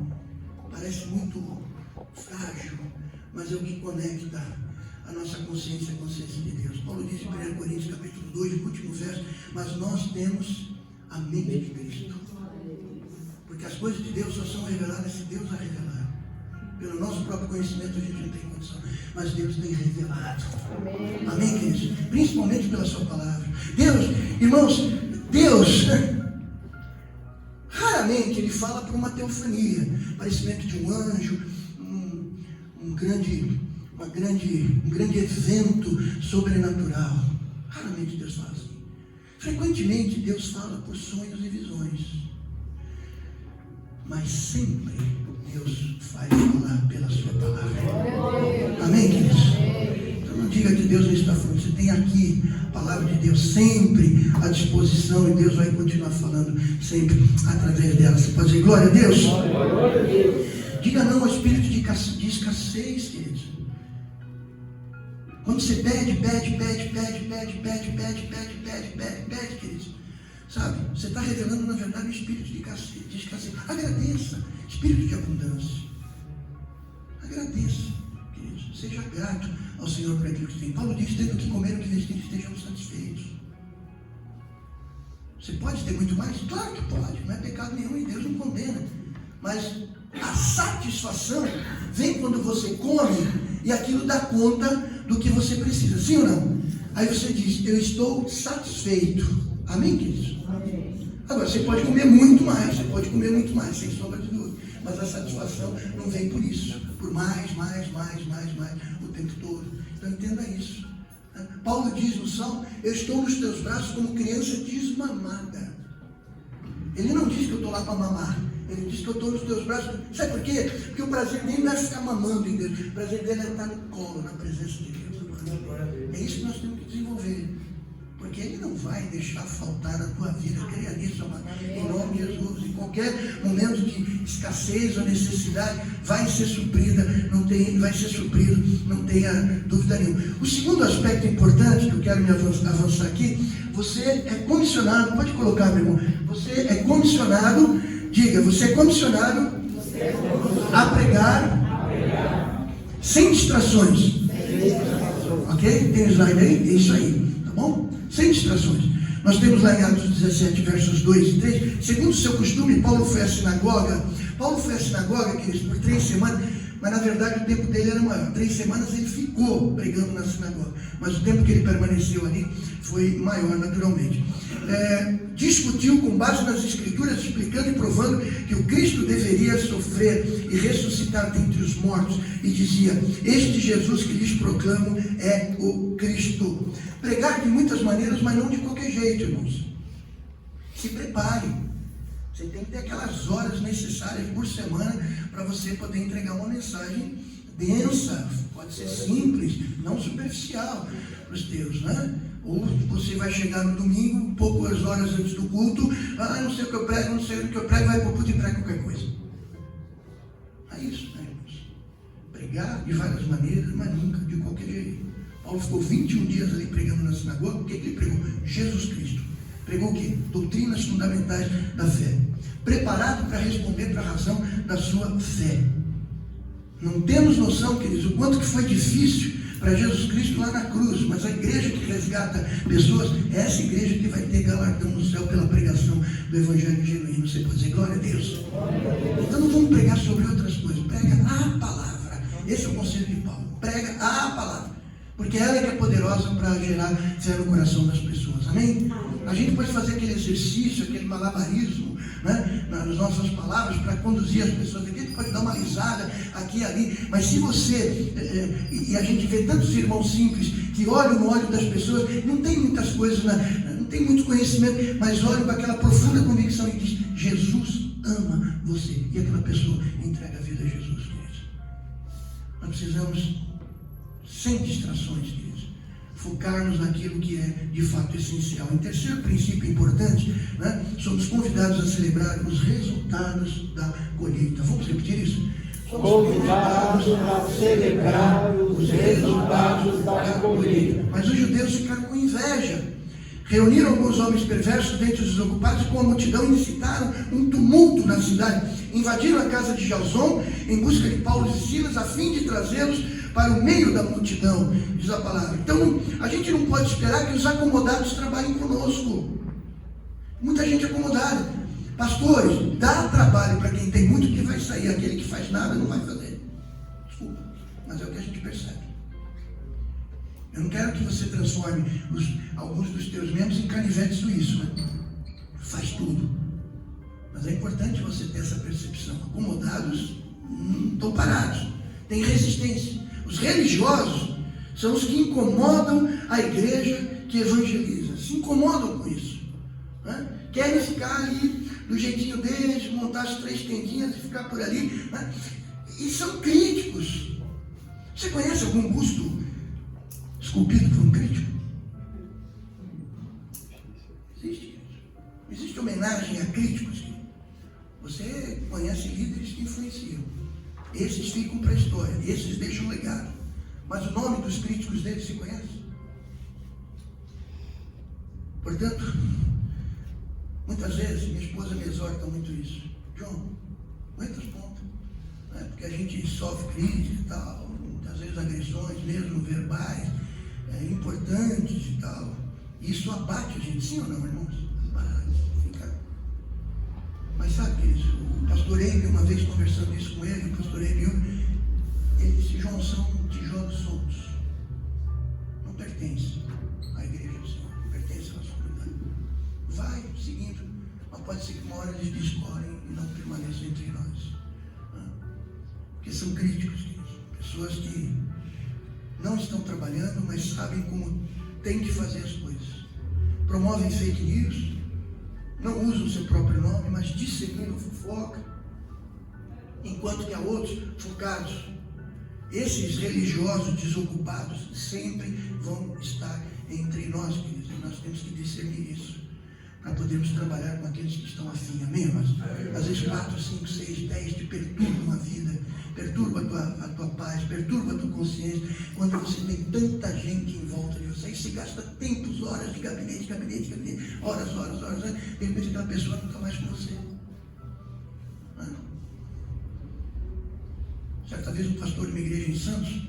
Parece muito frágil. Mas é o que conecta a nossa consciência à consciência de Deus. Paulo diz em 1 Coríntios capítulo 2, no último verso, mas nós temos a mente de Cristo. Porque as coisas de Deus só são reveladas se Deus a revelar. Pelo nosso próprio conhecimento a gente não tem condição, mas Deus tem revelado. Amém, amém, queridos? Principalmente pela sua palavra. Deus, irmãos, Deus raramente Ele fala por uma teofania, parecimento de um anjo, um grande evento sobrenatural. Raramente Deus fala assim. Frequentemente Deus fala por sonhos e visões, mas sempre Deus vai falar pela sua palavra. Amém, queridos? Então não diga que Deus não está falando. Você tem aqui a palavra de Deus sempre à disposição e Deus vai continuar falando sempre através dela. Você pode dizer glória a Deus? Glória a Deus. Diga não ao espírito de escassez, queridos. Quando você pede, queridos. Sabe? Você está revelando, na verdade, o espírito de escassez. Agradeça. Espírito de abundância. Agradeça, queridos. Seja grato ao Senhor por aquilo que tem. Paulo diz, tendo o que comer, o que vestir, estejam satisfeitos. Você pode ter muito mais? Claro que pode, não é pecado nenhum e Deus não condena. Mas a satisfação vem quando você come e aquilo dá conta do que você precisa, sim ou não? Aí você diz, eu estou satisfeito. Amém, queridos? Amém. Agora, você pode comer muito mais, sem sombra de dúvida. Mas a satisfação não vem por isso, por mais, o tempo todo. Então entenda isso. Paulo diz no Salmo, eu estou nos teus braços como criança desmamada. Ele não diz que eu estou lá para mamar. Ele diz que eu estou nos teus braços. Sabe por quê? Porque o prazer dele não é ficar mamando em Deus. O prazer dele é estar no colo, na presença de Deus. É isso que nós temos que desenvolver. Porque Ele não vai deixar faltar na tua vida. Creia nisso, amado. Em nome de Jesus. Em qualquer momento de escassez ou necessidade, vai ser suprida. Não tenha dúvida nenhuma. O segundo aspecto importante que eu quero me avançar aqui, você é comissionado, pode colocar, meu irmão. Você é comissionado, diga, você é comissionado a pregar sem distrações. Ok? Tem slide aí? É isso aí. Tá bom? Sem distrações. Nós temos lá em Atos 17, versos 2 e 3. Segundo o seu costume, Paulo foi à sinagoga, queridos, por 3 semanas. Mas na verdade o tempo dele era maior. 3 semanas ele ficou pregando na sinagoga. Mas o tempo que ele permaneceu ali foi maior, naturalmente. Discutiu com base nas escrituras, explicando e provando que o Cristo deveria sofrer e ressuscitar dentre os mortos. E dizia, este Jesus que lhes proclamo é o Cristo. Pregar de muitas maneiras, mas não de qualquer jeito, irmãos. Se prepare. Você tem que ter aquelas horas necessárias por semana para você poder entregar uma mensagem densa. Pode ser simples, não superficial para os teus, né? Ou você vai chegar no domingo, poucas horas antes do culto, não sei o que eu prego, vai para o culto e prega qualquer coisa. É isso, né, irmãos? Pregar de várias maneiras, mas nunca de qualquer jeito. Paulo ficou 21 dias ali pregando na sinagoga. O que ele pregou? Jesus Cristo. Pregou o quê? Doutrinas fundamentais da fé. Preparado para responder para a razão da sua fé. Não temos noção, queridos, o quanto que foi difícil para Jesus Cristo lá na cruz. Mas a igreja que resgata pessoas é essa igreja que vai ter galardão no céu pela pregação do Evangelho genuíno. Você pode dizer glória a Deus? Então não vamos pregar sobre outras coisas. Prega a palavra. Esse é o conselho de Paulo. Prega a palavra. Porque ela é que é poderosa para gerar fé no coração das pessoas. Amém? A gente pode fazer aquele exercício, aquele malabarismo, né, nas nossas palavras para conduzir as pessoas aqui. A gente pode dar uma risada aqui e ali. Mas se você, e a gente vê tantos irmãos simples que olham no olho das pessoas, não tem muitas coisas, não tem muito conhecimento, mas olham com aquela profunda convicção e diz, Jesus ama você. E aquela pessoa entrega a vida a Jesus, queridos. Nós precisamos, sem distrações, queridos, focar-nos naquilo que é de fato essencial. Em terceiro princípio importante, né, somos convidados a celebrar os resultados da colheita. Vamos repetir isso? Somos convidados a celebrar os resultados da colheita. Mas os judeus ficaram com inveja. Reuniram alguns homens perversos dentre os desocupados com a multidão e incitaram um tumulto na cidade. Invadiram a casa de Jasón em busca de Paulo e Silas, a fim de trazê-los para o meio da multidão, diz a palavra. Então, a gente não pode esperar que os acomodados trabalhem conosco. Muita gente acomodada. Pastores, dá trabalho para quem tem muito que vai sair. Aquele que faz nada não vai fazer. Desculpa, mas é o que a gente percebe. Eu não quero que você transforme alguns dos teus membros em canivetes suíços, né? Faz tudo. Mas é importante você ter essa percepção. Acomodados estão parados, tem resistência. Os religiosos são os que incomodam a igreja que evangeliza. Se incomodam com isso, né? Querem ficar ali do jeitinho deles, montar as 3 tendinhas e ficar por ali, né? E são críticos. Você conhece algum busto esculpido por um crítico? Existe homenagem a críticos. Você conhece líderes que influenciam. Esses ficam para a história, esses deixam legado. Mas o nome dos críticos deles se conhece? Portanto, muitas vezes minha esposa me exorta muito isso. João, aguenta as pontas. Porque a gente sofre crítica e tal, muitas vezes agressões, mesmo verbais, importantes e tal. Isso abate a gente, sim ou não, irmãos? Abate. Sabe, queridos, o pastor Emil, uma vez conversando isso com ele, o pastor Emil, ele disse: João, são tijolos soltos. Não pertence à igreja do Senhor, não pertence à nossa comunidade. Vai seguindo, mas pode ser que uma hora eles discorrem e não permaneçam entre nós. Porque são críticos, queridos. Pessoas que não estão trabalhando, mas sabem como tem que fazer as coisas. Promovem fake news, não usam o seu próprio nome, mas disseminam fofoca, enquanto que há outros focados. Esses religiosos desocupados sempre vão estar entre nós, queridos, e nós temos que discernir isso, para podermos trabalhar com aqueles que estão afim, amém, irmãos? Às vezes 4, 5, 6, 10 te perturbam a vida, perturba a tua paz, perturba a tua consciência, quando você tem tanta gente em volta de você, aí você gasta tempos, horas de gabinete, horas, de repente aquela pessoa não está mais com você. Certa vez um pastor de uma igreja em Santos,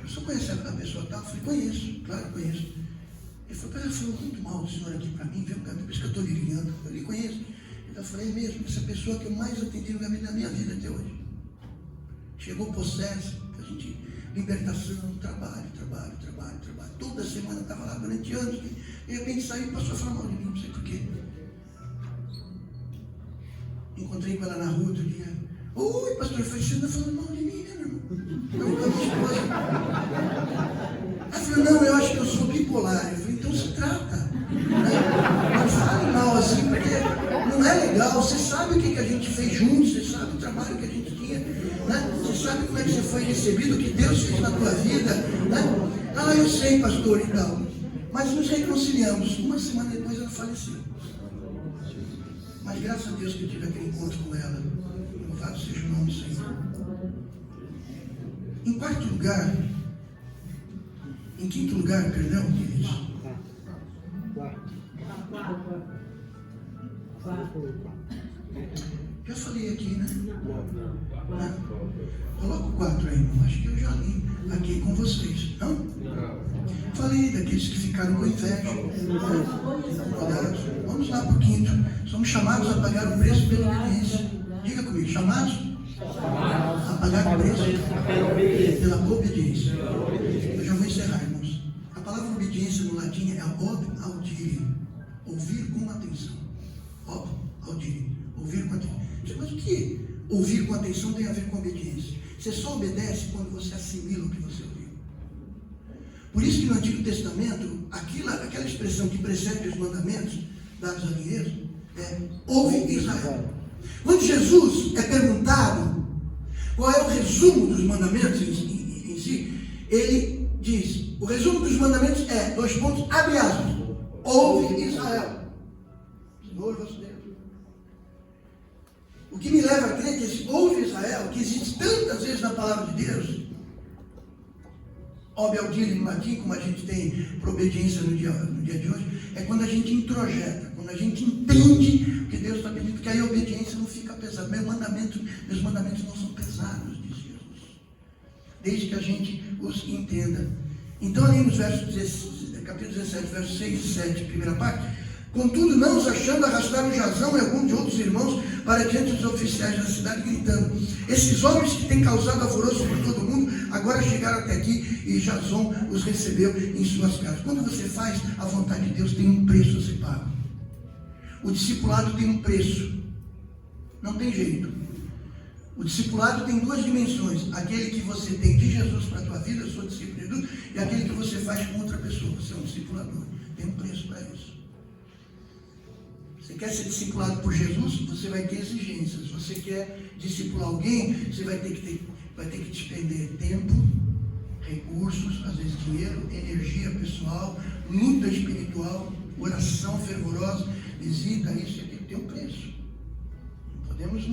você conhece a pessoa tal? Eu falei: conheço, claro que conheço. Ele falou: ela falou muito mal do senhor aqui para mim, viu? Por isso que eu estou lhe ligando. Eu lhe conheço. Eu falei: é mesmo, essa pessoa que eu mais atendi no gabinete da minha vida até hoje. Chegou o processo, a gente, libertação, trabalho. Toda semana estava lá durante anos. De repente saiu e passou a falar mal de mim, não sei porquê. Encontrei com ela na rua outro dia. Oi, pastor, você anda falando mal de mim, né, meu irmão? Eu com a minha esposa. Ela falou: não, eu acho que eu sou bipolar. Eu falei: então se trata. Não fale mal assim, porque não é legal. Você sabe o que a gente fez juntos, você sabe o trabalho que a gente tinha, né? Você sabe como é que você foi recebido, o que Deus fez na tua vida, né? Ah, eu sei, pastor, e tal. Mas nos reconciliamos. Uma semana depois ela faleceu. Mas graças a Deus que eu tive aquele encontro com ela. Louvado seja o nome do Senhor. Em quarto lugar, em quinto lugar, perdão, queridos. Já falei aqui, né? Coloca o 4 aí, irmão. Acho que eu já li aqui com vocês. Não? Falei daqueles que ficaram com inveja. Vamos lá para o quinto. Somos chamados a pagar o preço pela obediência. Diga comigo: chamados a pagar o preço pela obediência. Eu já vou encerrar, irmãos. A palavra obediência no latim é ob audire, ouvir com atenção. Ob audire, ouvir com atenção. Mas o que ouvir com atenção tem a ver com obediência? Você só obedece quando você assimila o que você ouviu. Por isso que no Antigo Testamento, aquela expressão que precede os mandamentos dados a Êxodo é: ouve Israel. Quando Jesus é perguntado qual é o resumo dos mandamentos em si, ele diz: o resumo dos mandamentos é, abre aspas, ouve Israel, Senhor vosso Deus. O que me leva a crer que esse ouve Israel, que existe tantas vezes na palavra de Deus, ob audire no latim, como a gente tem para obediência no dia de hoje, é quando a gente introjeta, quando a gente entende o que Deus está pedindo, porque aí a obediência não fica pesada. Meus mandamentos não são pesados, diz Jesus, desde que a gente os entenda. Então, ali nos capítulo 17, versos 6 e 7, primeira parte: contudo, não os achando, arrastaram Jasão e alguns de outros irmãos para diante dos oficiais da cidade, gritando: esses homens que têm causado alvoroço por todo mundo, agora chegaram até aqui, e Jasão os recebeu em suas casas. Quando você faz a vontade de Deus, tem um preço a ser pago. O discipulado tem um preço. Não tem jeito. O discipulado tem duas dimensões: aquele que você tem de Jesus para a tua vida, eu sou discípulo de Jesus, e aquele que você faz com outra pessoa. Você é um discipulador. Tem um preço para isso. Você quer ser discipulado por Jesus? Você vai ter exigências. Você quer discipular alguém? Você vai ter que despender tempo, recursos, às vezes dinheiro, energia pessoal, luta espiritual, oração fervorosa, visita, isso tem que ter um preço. Não podemos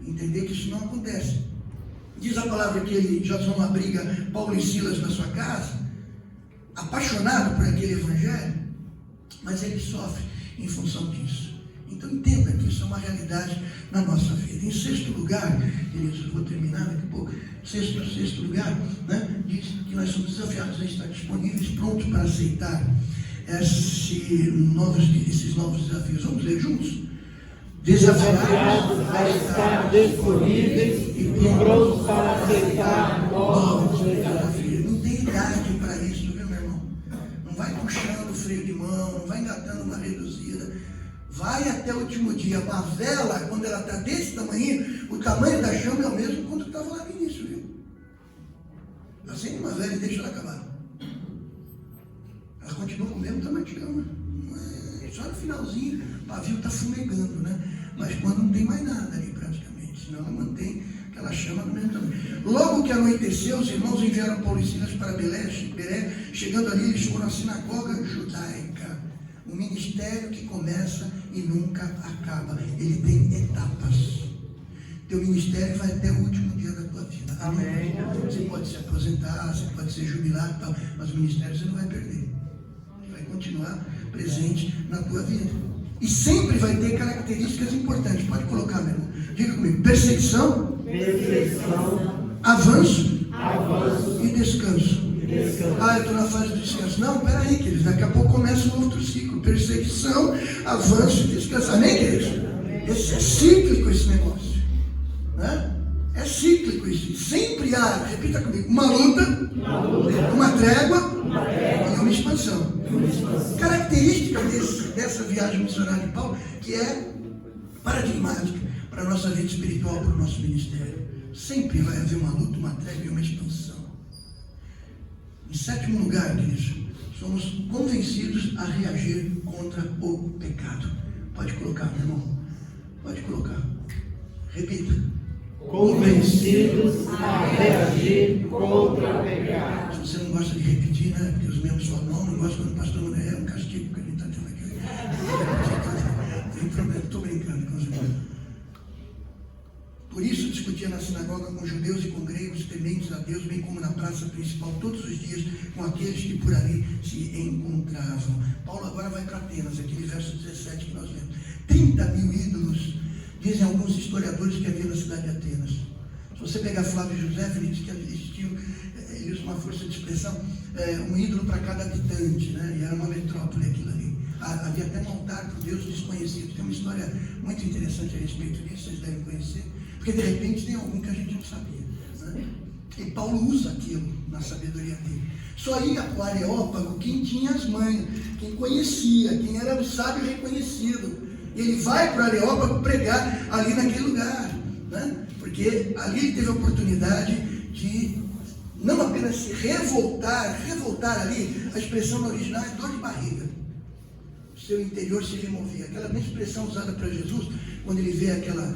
entender que isso não acontece. Diz a palavra que ele, Jasão, abriga Paulo e Silas na sua casa, apaixonado por aquele evangelho, mas ele sofre em função disso. Então entenda que isso é uma realidade na nossa vida. Em sexto lugar, queridos, eu vou terminar daqui a pouco. Sexto lugar, né, diz que nós somos desafiados a estar disponíveis, prontos para aceitar esses novos desafios. Vamos ler juntos? desafiados a estar disponíveis e prontos para aceitar novos desafios. Não tem idade para isso, viu, meu irmão? Não vai puxando o freio de mão, não vai engatando uma reduzida. Vai até o último dia. Uma vela, quando ela está desse tamanho, o tamanho da chama é o mesmo quando estava lá no início, viu? Acende uma vela e deixa ela acabar. Ela continua com o mesmo tamanho de chama. Só no finalzinho, o pavio está fumegando, né? Mas quando não tem mais nada ali praticamente, senão ela mantém aquela chama no mesmo tamanho. Logo que anoiteceu, os irmãos enviaram Paulo e Silas para Beré. Chegando ali, eles foram à sinagoga judaica. Um ministério que começa e nunca acaba. Ele tem etapas. Teu ministério vai até o último dia da tua vida. Amém? Você pode se aposentar, você pode ser jubilado e tal, mas o ministério você não vai perder. Ele vai continuar presente na tua vida. E sempre vai ter características importantes. Pode colocar, meu irmão. Diga comigo. Perseguição, avanço e descanso. Ah, eu estou na fase do descanso. Não, peraí, queridos. Daqui a pouco começa um outro ciclo. Perseguição, avanço e descanso. Amém, queridos? Esse é cíclico, esse negócio. Né? É cíclico isso. Sempre há, repita comigo, uma luta, uma trégua e uma expansão. Característica dessa viagem missionária de Paulo, que é paradigmática para a nossa vida espiritual, para o nosso ministério. Sempre vai haver uma luta, uma trégua e uma expansão. Em sétimo lugar, queridos, somos convencidos a reagir contra o pecado. Pode colocar, meu irmão. Pode colocar. Repita. Convencidos a reagir contra o pecado. Se você não gosta de repetir, né? Porque os membros falam, não gosta quando o pastor não é um castigo que ele está tendo aqui. Não tem problema, estou brincando com os irmãos. Por isso discutia na sinagoga com judeus e com gregos tementes a Deus, bem como na praça principal, todos os dias, com aqueles que por ali se encontravam. Paulo agora vai para Atenas, aquele verso 17 que nós lemos. 30 mil ídolos, dizem alguns historiadores, que havia na cidade de Atenas. Se você pegar Flávio José, ele diz que existia, ele usa uma força de expressão, um ídolo para cada habitante, né? E era uma metrópole aquilo ali. Havia até um altar para o Deus desconhecido. Tem uma história muito interessante a respeito disso, vocês devem conhecer. Porque de repente tem algum que a gente não sabia, né? E Paulo usa aquilo na sabedoria dele. Só ia para o Areópago quem tinha as manhas, quem conhecia, quem era o sábio reconhecido. E ele vai para o Areópago pregar ali naquele lugar, né? Porque ali ele teve a oportunidade de não apenas se revoltar ali, a expressão no original é dor de barriga. O seu interior se removia. Aquela mesma expressão usada para Jesus, quando ele vê aquela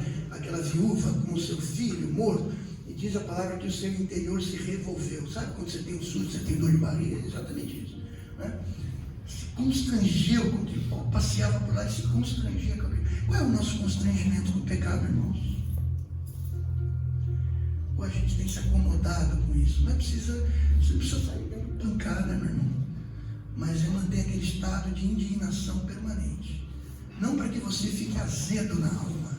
viúva com o seu filho morto, e diz a palavra que o seu interior se revolveu. Sabe quando você tem um susto, você tem dor de barriga? É exatamente isso, né? Se constrangeu com que Paulo passeava por lá e se constrangia com aquilo. Qual é o nosso constrangimento com o pecado, irmãos? Ou a gente tem se acomodado com isso? Não é precisa, você precisa sair dando pancada, meu irmão. Mas é manter aquele estado de indignação permanente. Não para que você fique azedo na alma,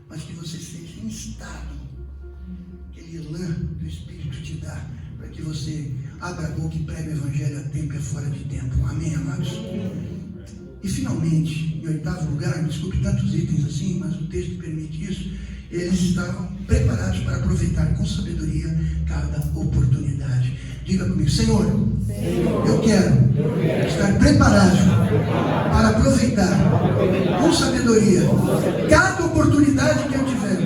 mas que você seja instado, aquele elã do Espírito te dá, para que você abra a boca e pregue o Evangelho a tempo e fora de tempo. Amém, amados? E finalmente, em oitavo lugar, me desculpe tantos itens assim, mas o texto permite isso, eles estavam preparados para aproveitar com sabedoria cada oportunidade. Diga comigo, Senhor, eu quero estar preparado para aproveitar com sabedoria cada oportunidade que eu tiver.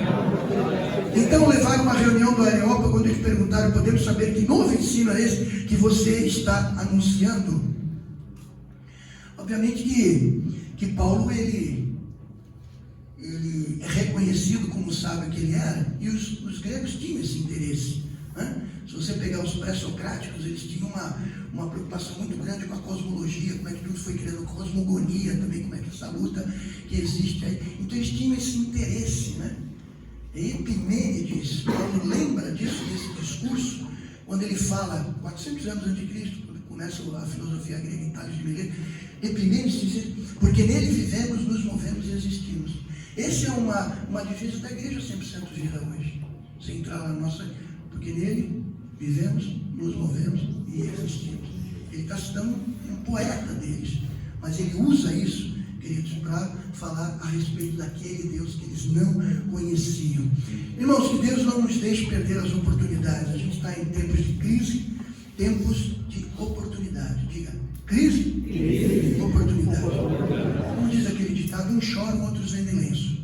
Então levaram uma reunião do Areópago, quando eles perguntaram, podemos saber que novo ensino é esse que você está anunciando? Obviamente que Paulo, ele é reconhecido como sábio que ele era, e os gregos tinham esse interesse, né? Se você pegar os pré-socráticos, eles tinham uma preocupação muito grande com a cosmologia, como é que tudo foi criando, cosmogonia também, como é que essa luta que existe aí. Então eles tinham esse interesse, né? E Epimênides, Paulo lembra disso, desse discurso, quando ele fala, 400 anos antes de Cristo, quando começa a filosofia grega em Tales de Mileto, Epimênides diz, porque nele vivemos, nos movemos e existimos. Essa é uma defesa da igreja 100% viva hoje. Você entrar lá na nossa, porque nele vivemos, nos movemos e existimos. Ele está citando um poeta deles, mas ele usa isso, queridos, para falar a respeito daquele Deus que eles não conheciam. Irmãos, que Deus não nos deixe perder as oportunidades. A gente está em tempos de crise, tempos de oportunidade. Diga, crise. Oportunidade. Como diz aquele ditado, uns choram, outros vendem lenço.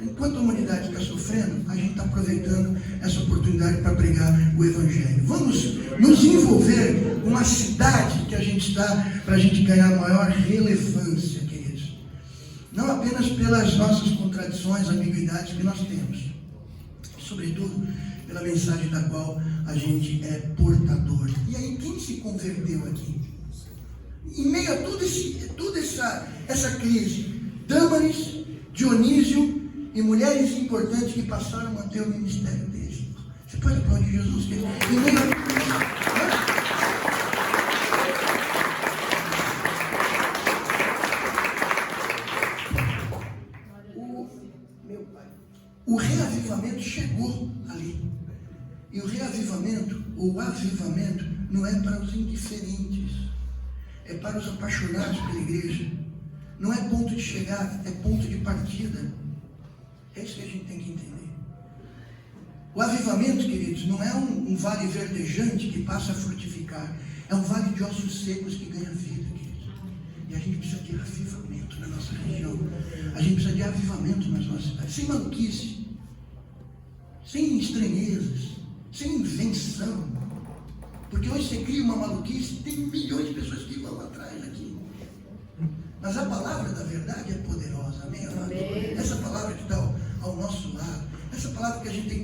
Enquanto a humanidade está sofrendo, a gente está aproveitando essa oportunidade para pregar o Evangelho. Vamos nos envolver com uma cidade que a gente está, para a gente ganhar maior relevância, queridos. Não apenas pelas nossas contradições, ambiguidades que nós temos, sobretudo pela mensagem da qual a gente é portador. E aí, quem se converteu aqui? Em meio a toda essa crise, Dâmaris, Dionísio e mulheres importantes que passaram a ter o ministério deles. Você pode aplaudir Jesus, querido? Em meio a tudo isso, o reavivamento chegou ali. E o reavivamento, ou avivamento, não é para os indiferentes, é para os apaixonados pela igreja. Não é ponto de chegada, é ponto de partida. É isso que a gente tem que entender. O avivamento, queridos, não é um vale verdejante que passa a frutificar. É um vale de ossos secos que ganha vida, queridos. E a gente precisa de avivamento na nossa região. A gente precisa de avivamento nas nossas cidades. Sem maluquice, sem estranhezas, sem invenção. Porque hoje você cria uma maluquice, tem milhões de pessoas que vão atrás aqui. Mas a palavra da verdade é poderosa, amém? Essa palavra que está ao nosso lado, essa palavra que a gente tem que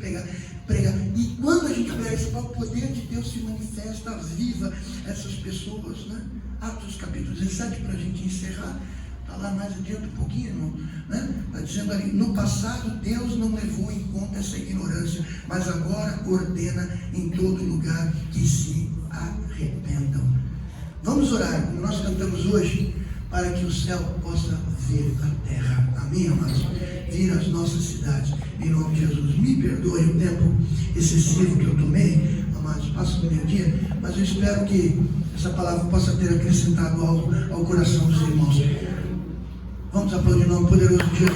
pregar. E quando a gente prega essa palavra, o poder de Deus se manifesta, aviva essas pessoas, né? Atos capítulo 17, para a gente encerrar, está lá mais adiante um pouquinho, irmão, né? Está dizendo ali, no passado Deus não levou em conta essa ignorância, mas agora ordena em todo lugar que se arrependam. Vamos orar, como nós cantamos hoje, para que o céu possa ver a terra. Amém, amados? Vir às nossas cidades, em nome de Jesus. Me perdoe o tempo excessivo que eu tomei, amados, passa do meio-dia, mas eu espero que essa palavra possa ter acrescentado algo ao coração dos irmãos. Vamos aplaudir o nome poderoso de Jesus.